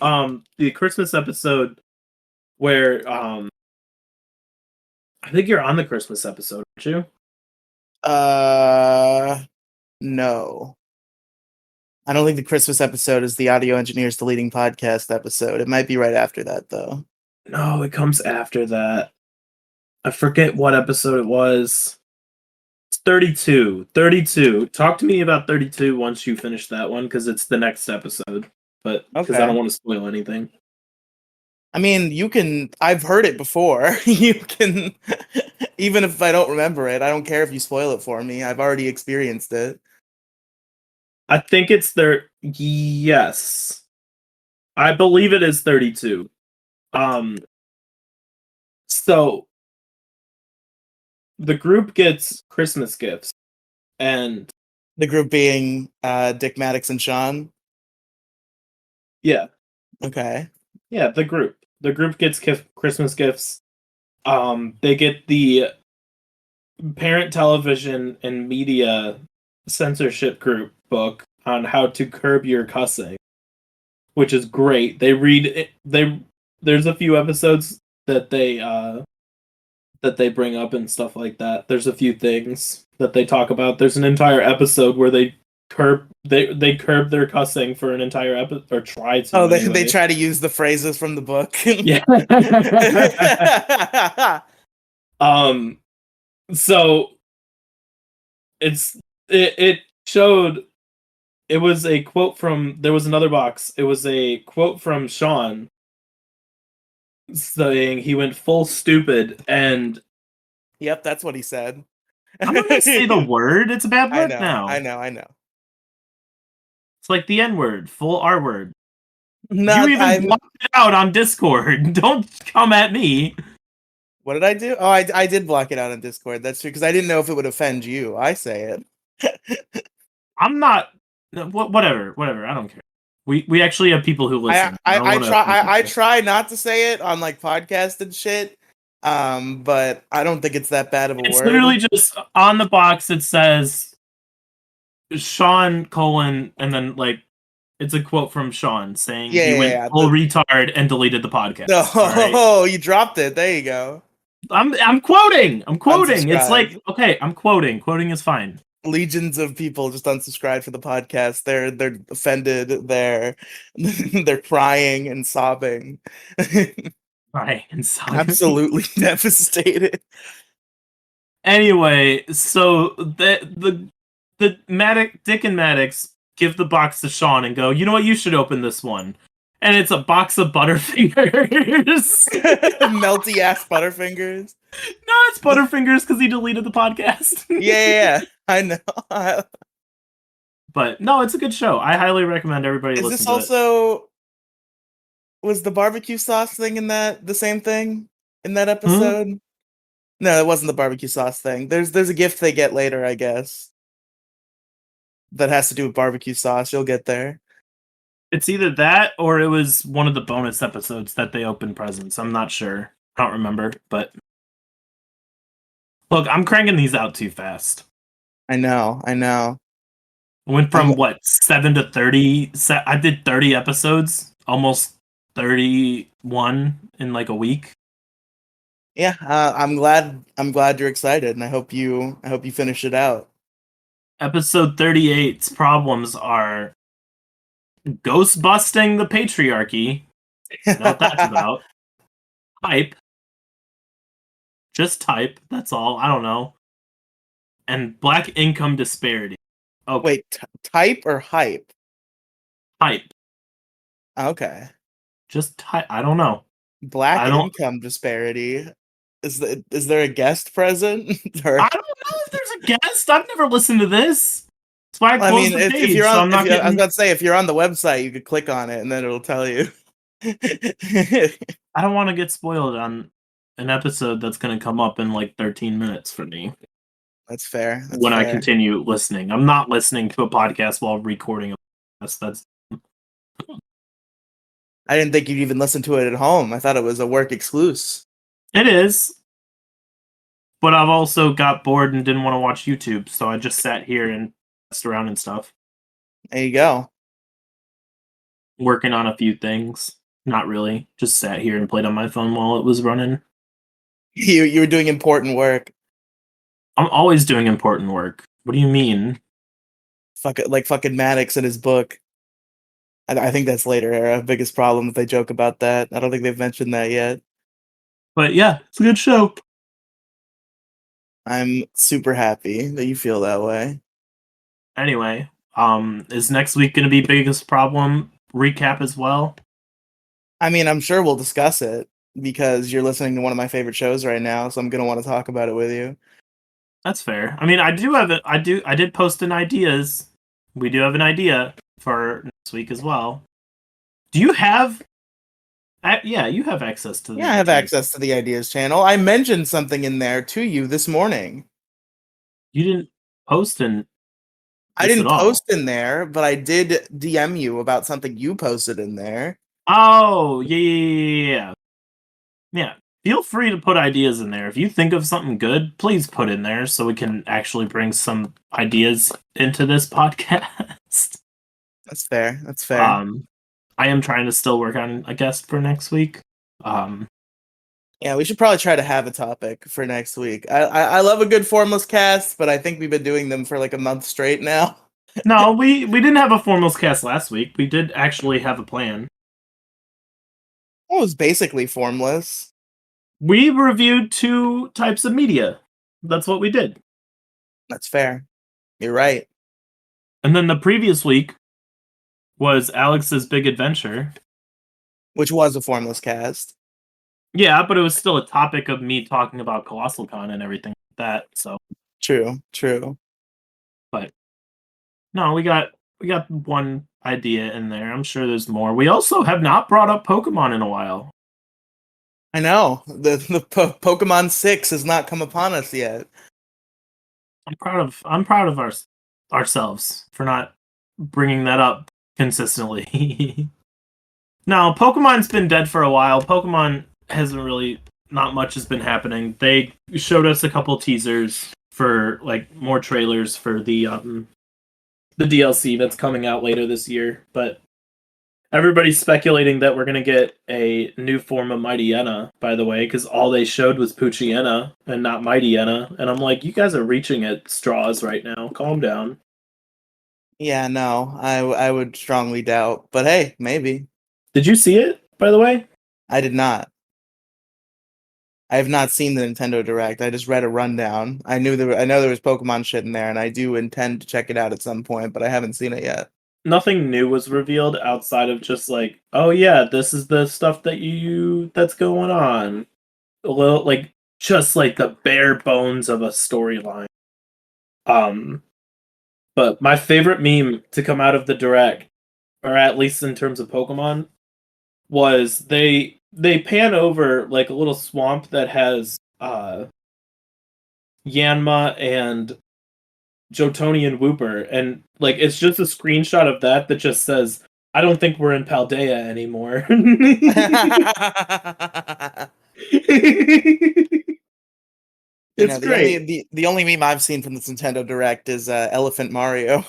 the Christmas episode where I think you're on the Christmas episode, aren't you? No. I don't think the Christmas episode is the Audio Engineers Deleting Podcast episode. It might be right after that, though. No, it comes after that. I forget what episode it was. It's 32. 32. Talk to me about 32 once you finish that one, because it's the next episode. But because I don't want to spoil anything. I mean, you can. I've heard it before. You can. Even if I don't remember it, I don't care if you spoil it for me. I've already experienced it. I think it's their. Yes. I believe it is 32. So the group gets Christmas gifts, and the group being Dick, Maddox, and Sean. Yeah. Okay. Yeah, the group. The group gets Christmas gifts. They get the Parent Television and Media Censorship Group book on how to curb your cussing, which is great. They read it. There's a few episodes that they bring up and stuff like that. There's a few things that they talk about. There's an entire episode where they curb their cussing for an entire episode, or try to. Oh, they try to use the phrases from the book. Yeah. So it showed. It was a quote from. There was another box. It was a quote from Sean saying he went full stupid, and yep, that's what he said. I'm not gonna say the word. It's a bad word now. I know. It's like the N word, full R word. You even blocked it out on Discord. Don't come at me. What did I do? Oh, I did block it out on Discord. That's true, because I didn't know if it would offend you. I say it. I'm not. Whatever. I don't care. We actually have people who listen. I try not to say it on like podcast and shit. But I don't think it's that bad of a word. It's literally just on the box. It says Sean : and then like it's a quote from Sean saying he went full retard and deleted the podcast. Oh, right? You dropped it. There you go. I'm quoting. It's like, okay, I'm quoting. Quoting is fine. Legions of people just unsubscribed for the podcast. They're offended. They're crying and sobbing. Crying and sobbing. Absolutely devastated. Anyway, so the Dick and Maddox give the box to Sean and go, you know what, you should open this one. And it's a box of Butterfingers. Melty ass Butterfingers. No, it's Butterfingers because he deleted the podcast. Yeah, I know. But no, it's a good show. I highly recommend everybody listen to it. Is this also... Was the barbecue sauce thing in that the same thing in that episode? No, it wasn't the barbecue sauce thing. There's a gift they get later, I guess. that has to do with barbecue sauce. You'll get there. It's either that or it was one of the bonus episodes that they opened presents. I'm not sure. I don't remember, but look, I'm cranking these out too fast. I know. I know. Went I'm from what 7 to 30. I did 30 episodes, almost 31 in like a week. yeah. I'm glad. I'm glad you're excited, and I hope you finish it out. Episode 38's problems are ghost busting the patriarchy. Know what that's about? Type, just type. That's all. I don't know. And black income disparity. Okay, Wait, type or hype? type. Okay. Just type. I don't know. Black I don't. income disparity. Is there a guest present? Or I don't know if there's a guest. I've never listened to this. That's why I I closed mean, the if page, you're so on, I'm if not you, I was getting. about to say, if you're on the website, you could click on it and then it'll tell you. I don't want to get spoiled on an episode that's going to come up in like 13 minutes for me That's fair. That's when I fair. continue listening. I'm not listening to a podcast while recording a podcast. That's I didn't think you'd even listen to it at home. I thought it was a work exclusive. it is. But I've also got bored and didn't want to watch YouTube, so I just sat here and messed around and stuff, There you go. working on a few things. Not really. Just sat here and played on my phone while it was running. You were doing important work. I'm always doing important work. What do you mean? Fuck it, like fucking Maddox in his book. I think that's later era. Biggest problem if they joke about that. I don't think they've mentioned that yet. But yeah, it's a good show. I'm super happy that you feel that way. Anyway, is next week gonna be biggest problem recap as well? I mean, I'm sure we'll discuss it because you're listening to one of my favorite shows right now, so I'm gonna want to talk about it with you. That's fair. I mean, I do have it. I did post in ideas. We do have an idea for next week as well. Do you have? Yeah, you have access to Yeah, the I have ideas. access to the ideas channel. I mentioned something in there to you this morning. You didn't post in I this at didn't all. post in there, but I did DM you about something you posted in there. Oh, yeah. Yeah, feel free to put ideas in there. If you think of something good, please put in there so we can actually bring some ideas into this podcast. That's fair. That's fair. um, I am trying to still work on a guest for next week. Um, Yeah, we should probably try to have a topic for next week. I love a good formless cast, but I think we've been doing them for like a month straight now. no, we didn't have a formals cast last week. We did actually have a plan. It was basically formless. We reviewed two types of media. That's what we did. That's fair. You're right. And then the previous week was Alex's big adventure. Which was a formless cast. Yeah, but it was still a topic of me talking about Colossal Con and everything like that. So, True. True. but no, we got one idea in there. I'm sure there's more. We also have not brought up Pokemon in a while. I know the Pokemon 6 has not come upon us yet. I'm proud of ourselves for not bringing that up consistently. No, Pokemon's been dead for a while. Pokemon hasn't really not much has been happening. They showed us a couple teasers for like more trailers for the DLC that's coming out later this year, but everybody's speculating that we're gonna get a new form of Mightyena, by the way, because all they showed was Poochyena and not Mightyena, and I'm like, you guys are reaching at straws right now. Calm down. Yeah, no, I would strongly doubt, but hey, maybe. Did you see it, by the way? I did not. I have not seen the Nintendo Direct. I just read a rundown. I know there was Pokemon shit in there, and I do intend to check it out at some point, but I haven't seen it yet. Nothing new was revealed outside of just like, oh yeah, this is the stuff that's going on. A little like just like the bare bones of a storyline. Um, but my favorite meme to come out of the direct, or at least in terms of Pokemon, was they pan over like a little swamp that has Yanma and Jotonian Whooper, and like it's just a screenshot of that just says, "I don't think we're in Paldea anymore." It's The only great. the only meme I've seen from this Nintendo Direct is Elephant Mario.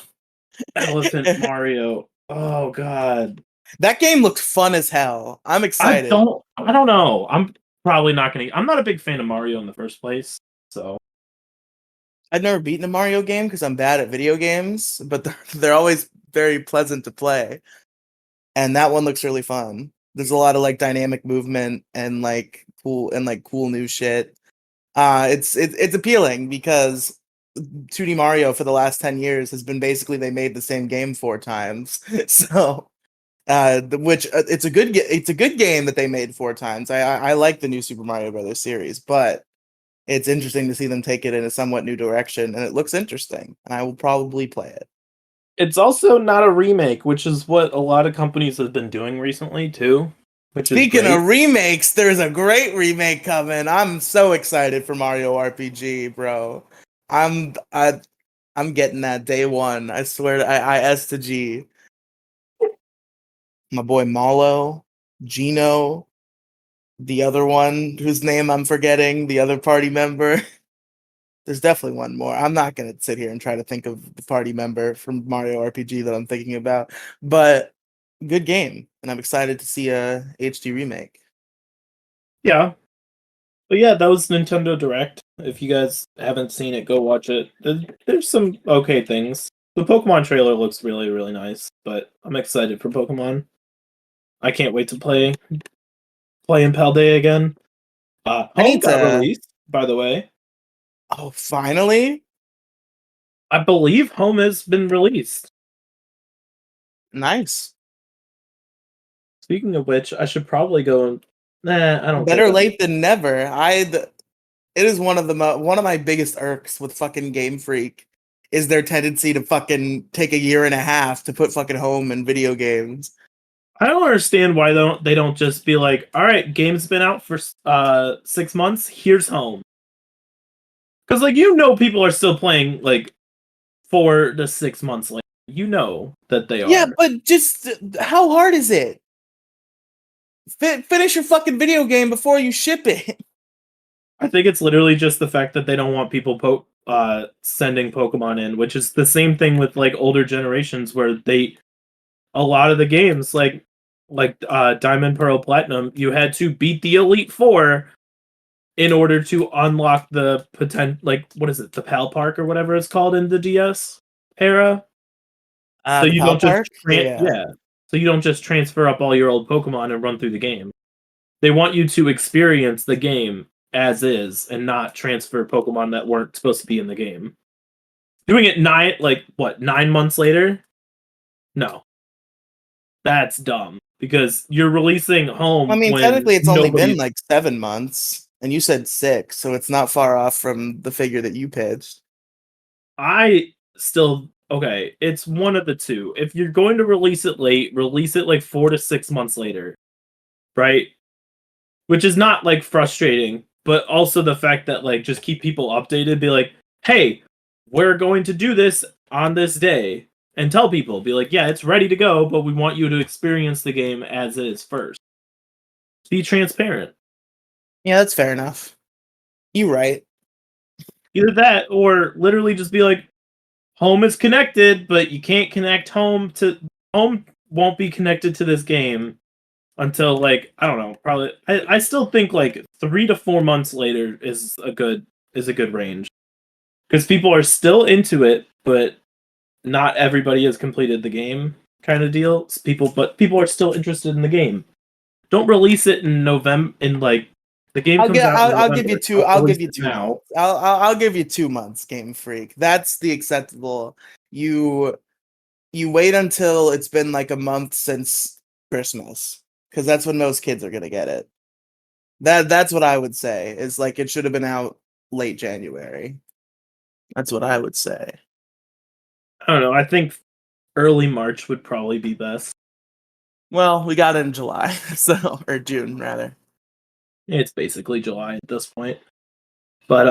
Elephant Mario. Oh god. That game looked fun as hell. I'm I excited. don't I don't know. I'm probably not gonna I'm not a big fan of Mario in the first place. So I've never beaten a Mario game because I'm bad at video games, but they're always very pleasant to play. And that one looks really fun. There's a lot of like dynamic movement and cool new shit. It's appealing because 2D Mario for the last 10 years has been basically they made the same game 4 times. So it's a good game that they made 4 times. I like the new Super Mario Brothers series, but it's interesting to see them take it in a somewhat new direction, and it looks interesting. And I will probably play it. it's also not a remake, which is what a lot of companies have been doing recently too, which is Speaking great. of remakes, there's a great remake coming. I'm so excited for Mario RPG, bro. I'm I, I'm getting that day one. I swear, I S to G. My boy Malo, Gino, the other one whose name I'm forgetting, the other party member. There's definitely one more. I'm not gonna sit here and try to think of the party member from Mario RPG that I'm thinking about, but good game, and I'm excited to see a HD remake. Yeah. But yeah, that was Nintendo Direct. If you guys haven't seen it, go watch it. There's some okay things. The Pokemon trailer looks really, really nice, but I'm excited for Pokemon. I can't wait to play in Paldea again. I Home need got to. released, by the way. Oh, finally, I believe Home has been released. nice. Speaking of which, I should probably go and nah, I don't think Better I'm late than never. It is one of one of my biggest irks with fucking Game Freak is their tendency to fucking take a year and a half to put fucking home in video games. I don't understand why they don't just be like, all right, game's been out for 6 months, here's Home. Because like people are still playing like 4 to 6 months later. You know that they Yeah, are. but just how hard is it? Finish your fucking video game before you ship it. I think it's literally just the fact that they don't want people sending Pokemon in, which is the same thing with like older generations where a lot of the games like Diamond Pearl Platinum, you had to beat the Elite Four in order to unlock the potential, like what is it, the Pal Park or whatever it's called in the DS era. So The you Pal don't just Park? Yeah. yeah. So you don't just transfer up all your old Pokemon and run through the game. They want you to experience the game as is and not transfer Pokemon that weren't supposed to be in the game. Doing it 9 months later? No. That's dumb. Because you're releasing I Home mean, when technically, it's only been nobody like 7 months, and you said 6, so it's not far off from the figure that you pitched. I still okay, it's one of the two. If you're going to release it late, release it like 4 to 6 months later, right? Which is not like frustrating, but also the fact that like just keep people updated, be like, hey, we're going to do this on this day, and tell people, be like, yeah, it's ready to go, but we want you to experience the game as is first. Be transparent. Yeah, that's fair enough. You right. Either that or literally just be like, Home is connected, but you can't connect Home won't be connected to this game until like I don't know, probably I still think like 3 to 4 months later is a good range. Because people are still into it, but not everybody has completed the game kind of deal. People are still interested in the game. Don't release it in November in like the game comes out in I'll give you November. two. Don't I'll release give you it two now. months. I'll give you 2 months, Game Freak. That's the acceptable. You you wait until it's been like a month since Christmas, because that's when most kids are gonna get it. That's what I would say. Is like it should have been out late January. That's what I would say. I don't know. I think early March would probably be best. Well, we got it in July, so or June rather. It's basically July at this point. But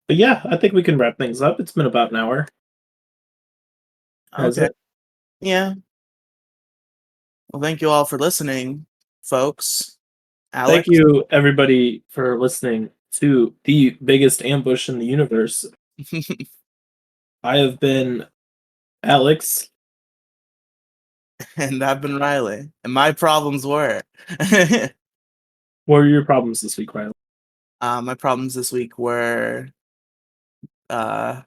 But yeah, I think we can wrap things up. It's been about an hour, has Okay. it? Yeah. Well, thank you all for listening, folks. Thank Alex. you, everybody, for listening to the biggest ambush in the universe. I have been Alex. And I've been Riley. And my problems were. What are your problems this week, Riley? My problems this week were uh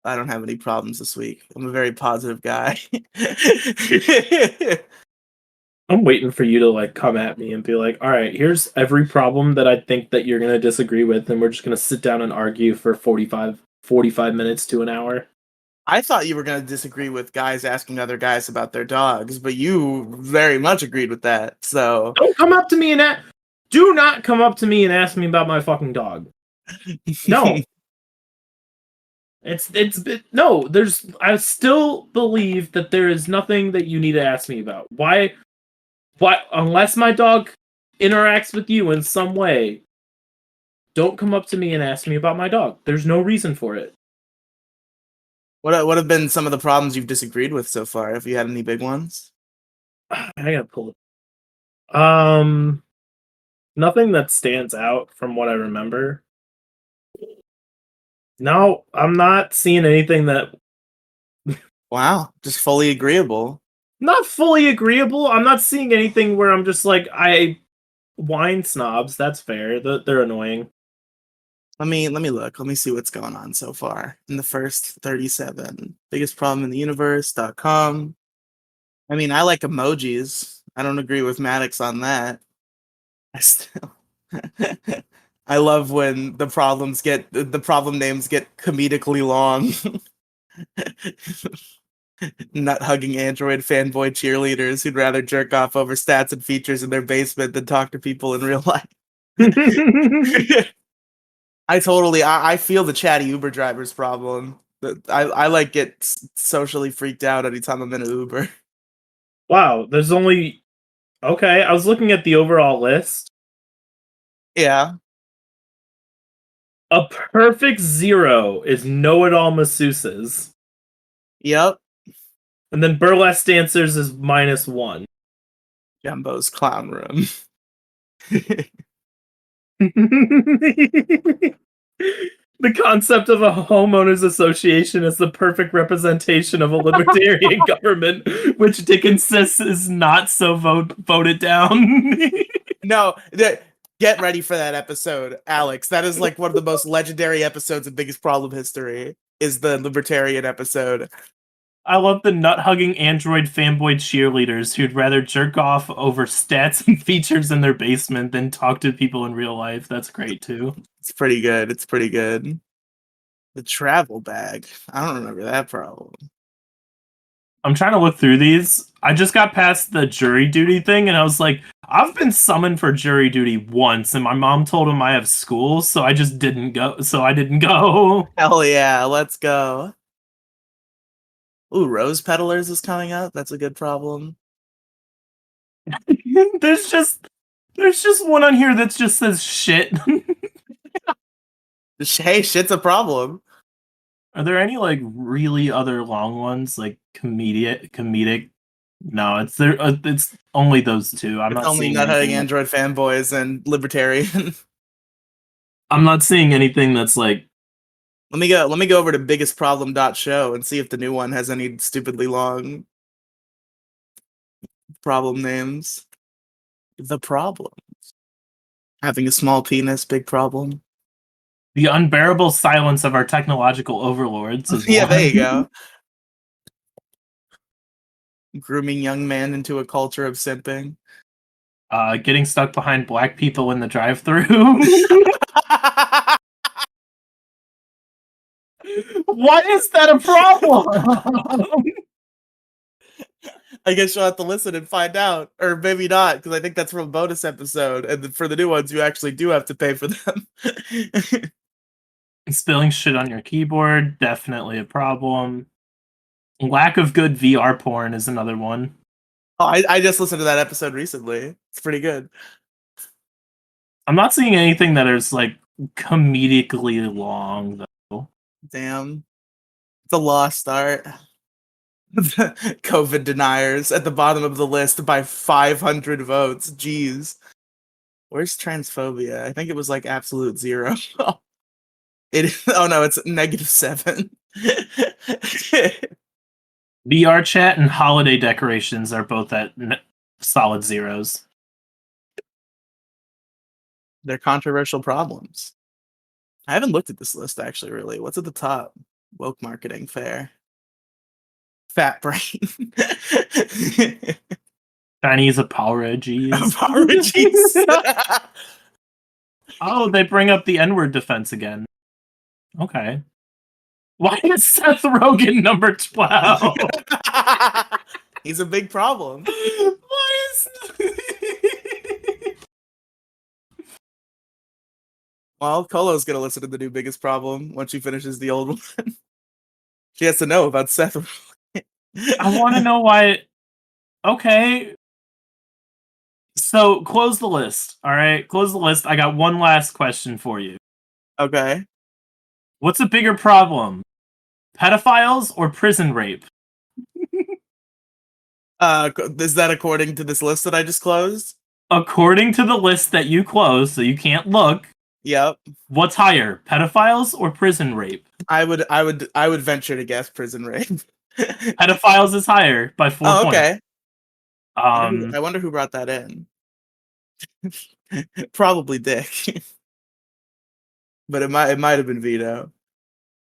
I don't have any problems this week. I'm a very positive guy. I'm waiting for you to like come at me and be like, all right, here's every problem that I think that you're gonna disagree with, and we're just gonna sit down and argue for 45 minutes to an hour. I thought you were going to disagree with guys asking other guys about their dogs, but you very much agreed with that. So, Don't come up to me and do not come up to me and ask me about my fucking dog. No. No, I still believe that there is nothing that you need to ask me about. Why unless my dog interacts with you in some way, don't come up to me and ask me about my dog. There's no reason for it. what have been some of the problems you've disagreed with so far? Have you had any big ones? I gotta pull it. Nothing that stands out from what I remember. No, I'm not seeing anything that Wow, just fully agreeable. not fully agreeable. I'm not seeing anything where I'm just like I wine snobs. That's fair. They're annoying. Let me look. Let me see what's going on so far in the first 37. Biggest problem in the universe.com. I mean, I like emojis. I don't agree with Maddox on that. I still I love when the problem names get comedically long. Nut hugging Android fanboy cheerleaders who'd rather jerk off over stats and features in their basement than talk to people in real life. I feel the chatty Uber driver's problem. I like get socially freaked out anytime I'm in an Uber. Wow, there's only okay. I was looking at the overall list. Yeah. A perfect 0 is know-it-all masseuses, Yep. and then burlesque dancers is -1. Jumbo's clown room. The concept of a homeowners association is the perfect representation of a libertarian government, which Dick insists is not so voted down. No, get ready for that episode, Alex. That is like one of the most legendary episodes of Biggest Problem history. Is the libertarian episode. I love the nut-hugging Android fanboy cheerleaders who'd rather jerk off over stats and features in their basement than talk to people in real life. That's great, too. It's pretty good. It's pretty good. The travel bag. I don't remember that problem. I'm trying to look through these. I just got past the jury duty thing, and I was like, I've been summoned for jury duty once, and my mom told him I have school, so I just didn't go. So I didn't go. Hell yeah, let's go. Ooh, Rose Peddlers is coming up. That's a good problem. there's just one on here that just says shit. Hey, shit's a problem. Are there any like really other long ones like comedic? No, it's only those two. I'm It's not only seeing nut anything. Android fanboys and libertarian. I'm not seeing anything that's like. Let me go over to biggestproblem.show and see if the new one has any stupidly long problem names. The problem. Having a small penis, big problem. The unbearable silence of our technological overlords is Yeah, one. there you go. Grooming young man into a culture of simping. Getting stuck behind black people in the drive-thru. Why is that a problem? I guess you'll have to listen and find out, or maybe not, because I think that's from a bonus episode. And for the new ones, you actually do have to pay for them. Spilling shit on your keyboard, definitely a problem. Lack of good VR porn is another one. Oh, I just listened to that episode recently. It's pretty good. I'm not seeing anything that is like comedically long, though. Damn. It's a lost art. COVID deniers at the bottom of the list by 500 votes. Jeez. Where's transphobia? I think it was like absolute zero. Oh no, it's -7. VR chat and holiday decorations are both at solid zeros. They're controversial problems. I haven't looked at this list actually, really. What's at the top? Woke marketing, fair. Fat brain. Chinese apologies. Apologies. Oh, they bring up the N-word defense again. Okay. Why is Seth Rogen number 12? He's a big problem. Why is... Well, Kolo's gonna listen to the new Biggest Problem once she finishes the old one. She has to know about Seth Rogen. I want to know why... Okay. So, close the list, alright? Close the list. I got one last question for you. Okay. What's a bigger problem? Pedophiles or prison rape? Is that according to this list that I just closed? According to the list that you closed, so you can't look, Yep. what's higher, pedophiles or prison rape? I would venture to guess prison rape. Pedophiles is higher by 4 points. Okay. Um, I wonder who brought that in. Probably Dick. But it might have been Vito.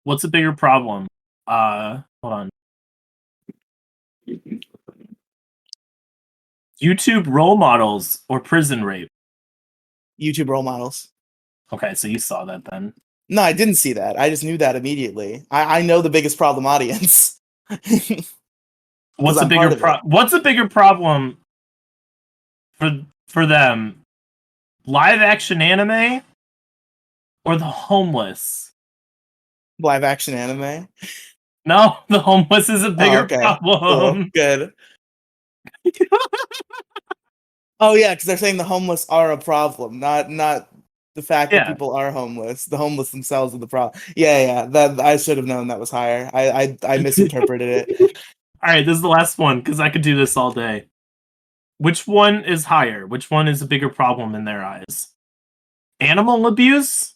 what's a bigger problem? Hold on. YouTube role models or prison rape? YouTube role models. Okay, so you saw that then. No, I didn't see that. I just knew that immediately. I know the Biggest Problem audience. What's a I'm bigger part of What's a bigger problem for them? Live action anime or the homeless? Live action anime. No, the homeless is a bigger okay. problem. Cool. Good. Oh yeah, because they're saying the homeless are a problem, not the fact that Yeah. people are homeless. The homeless themselves are the problem. Yeah. That I should have known that was higher. I misinterpreted it. All right, this is the last one because I could do this all day. Which one is higher? Which one is a bigger problem in their eyes? Animal abuse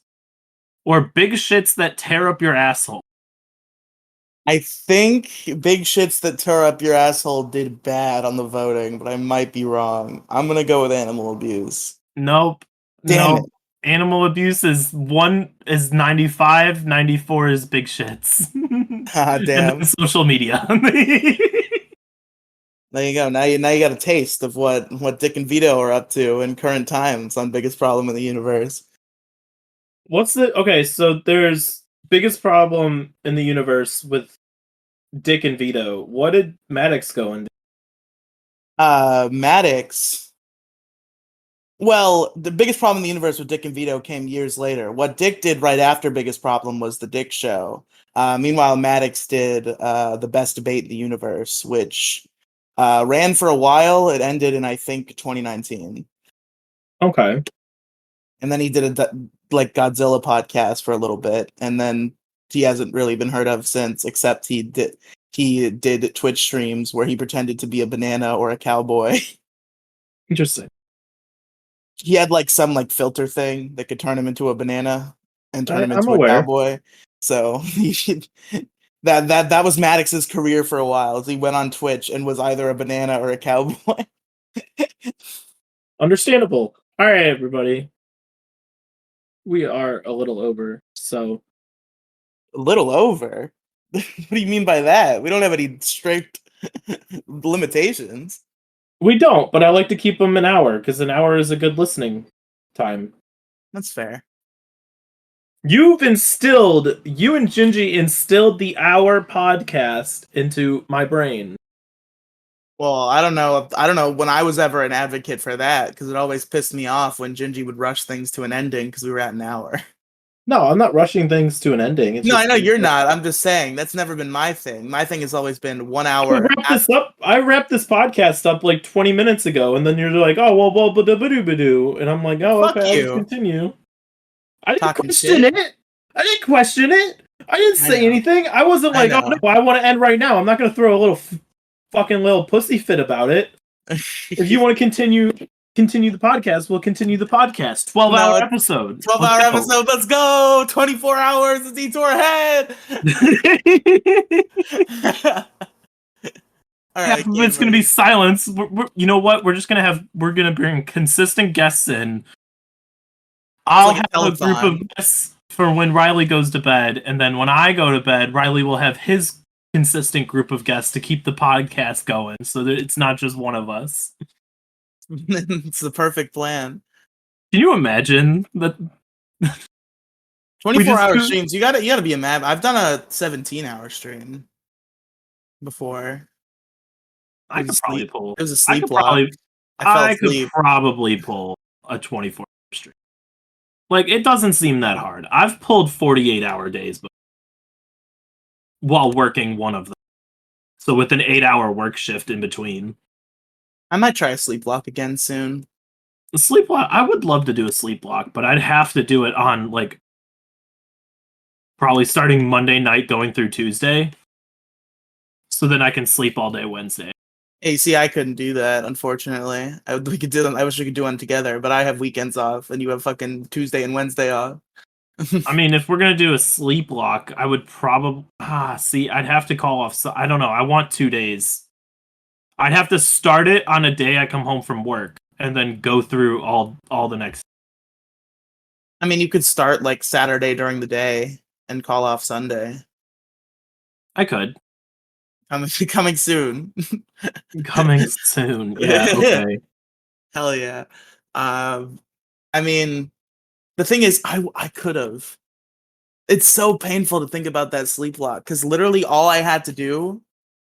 or big shits that tear up your asshole? I think big shits that tear up your asshole did bad on the voting, but I might be wrong. I'm gonna go with animal abuse. Nope. Damn nope. Animal abuse is 95, 94 is big shits. Ah, damn. And then social media. There you go. Now you got a taste of what Dick and Vito are up to in current times on Biggest Problem in the Universe. Okay, so there's biggest problem in the universe with Dick and Vito. What did Maddox go into? Maddox. Well, the Biggest Problem in the Universe with Dick and Vito came years later. What Dick did right after Biggest Problem was the Dick Show. Meanwhile, Maddox did the Best Debate in the Universe, which ran for a while. It ended in, I think, 2019. Okay. And then he did a Godzilla podcast for a little bit, and then he hasn't really been heard of since, except he did Twitch streams where he pretended to be a banana or a cowboy. Interesting. He had some filter thing that could turn him into a banana and turn him into I'm aware. a cowboy. So that was Maddox's career for a while. He went on Twitch and was either a banana or a cowboy. Understandable. All right, everybody. We are a little over, so A little over. What do you mean by that? We don't have any strict limitations. we don't. But I like to keep them an hour because an hour is a good listening time. That's fair. You and Gingy instilled the hour podcast into my brain. Well, I don't know when I was ever an advocate for that, because it always pissed me off when Gingy would rush things to an ending because we were at an hour. No, I'm not rushing things to an ending. It's No, just I know you're not. I'm just saying that's never been my thing. My thing has always been 1 hour. I wrapped this podcast up 20 minutes ago, and then you're like, "Oh, well, badoo." And I'm like, "Oh, Fuck okay, I'll you. just continue." I didn't Talking question shit. it. I didn't question it. I didn't I say know. anything. I wasn't I like, oh know. no, I want to end right now. I'm not gonna throw a little fucking little pussy fit about it. If you want to continue the podcast, we'll continue the podcast. 12-hour No, episode. 12-hour Let's go. episode. Let's go. 24 hours of Detour ahead. All Half right, of it's gonna be gamers. silence. You know what? We're gonna bring consistent guests in. It's I'll like a have a group of telethon. guests for when Riely goes to bed, and then when I go to bed, Riely will have his consistent group of guests to keep the podcast going, so that it's not just one of us. It's the perfect plan. Can you imagine that? We 24 just hour do. streams. You gotta be a mad. I've done a 17-hour stream before. I could probably pull. It was a I sleep could lock. probably. I fell I could asleep. probably pull a 24-hour stream. Like it doesn't seem that hard. I've pulled 48-hour days, but while working one of them, so with an 8-hour work shift in between. I might try a sleep lock again soon. The sleep block. I would love to do a sleep block, but I'd have to do it on like probably starting Monday night going through Tuesday, so then I can sleep all day Wednesday. Hey, see, I couldn't do that, unfortunately. We could do them. I wish we could do one together, but I have weekends off, and you have fucking Tuesday and Wednesday off. I mean, if we're gonna do a sleep block, I would probably see. I'd have to call off. So I don't know. I want 2 days. I'd have to start it on a day I come home from work, and then go through all the next. I mean, you could start like Saturday during the day and call off Sunday. I could. Coming soon. Coming soon. Yeah. Okay. Hell yeah. I mean, the thing is, I could have. It's so painful to think about that sleep lock because literally all I had to do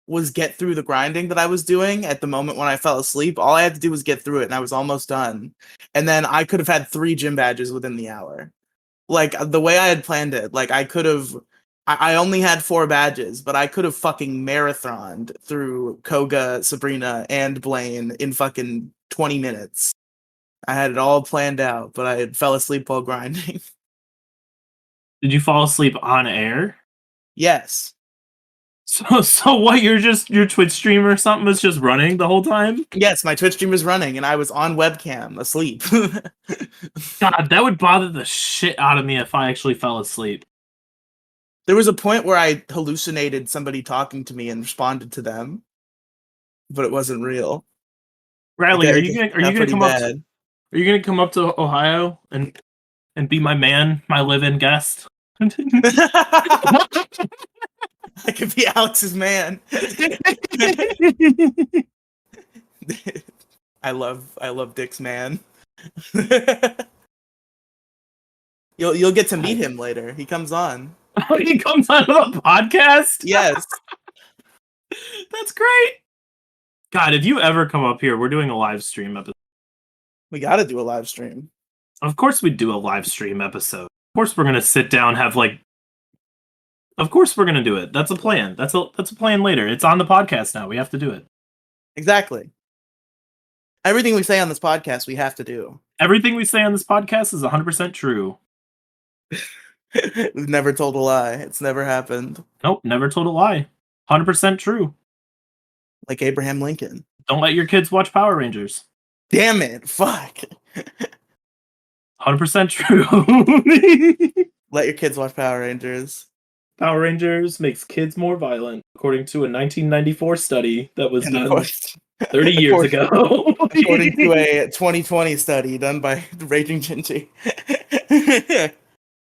was get through the grinding that I was doing at the moment when I fell asleep. All I had to do was get through it, and I was almost done. And then I could have had 3 gym badges within the hour. Like the way I had planned it, like I could have. I only had 4 badges, but I could have fucking marathoned through Koga, Sabrina, and Blaine in fucking 20 minutes. I had it all planned out, but I fell asleep while grinding. Did you fall asleep on air? Yes. So what? Your Twitch stream or something was just running the whole time? Yes, my Twitch stream was running and I was on webcam asleep. God, that would bother the shit out of me if I actually fell asleep. There was a point where I hallucinated somebody talking to me and responded to them, but it wasn't real. Riely, It got pretty bad. are you gonna come up to Ohio and be my man, my live-in guest? I could be Alex's man. I love Dick's man. You'll get to meet him later. He comes on. He comes on the podcast? Yes. That's great. God, if you ever come up here, we're doing a live stream episode. We gotta do a live stream. Of course we'd do a live stream episode. Of course we're gonna sit down, have like of course we're gonna do it. That's a plan. That's a plan later. It's on the podcast now. We have to do it. Exactly. Everything we say on this podcast, we have to do. Everything we say on this podcast is 100% true. We've never told a lie. It's never happened. Nope, never told a lie. 100% true. Like Abraham Lincoln. Don't let your kids watch Power Rangers. Damn it. Fuck. 100% true. Let your kids watch Power Rangers. Power Rangers makes kids more violent, according to a 1994 study that was done 30 years ago. According to a 2020 study done by Raging Gingy.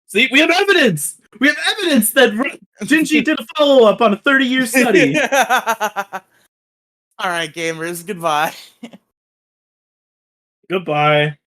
See, we have evidence! We have evidence that Gingy did a follow-up on a 30-year study. All right, gamers. Goodbye. Goodbye.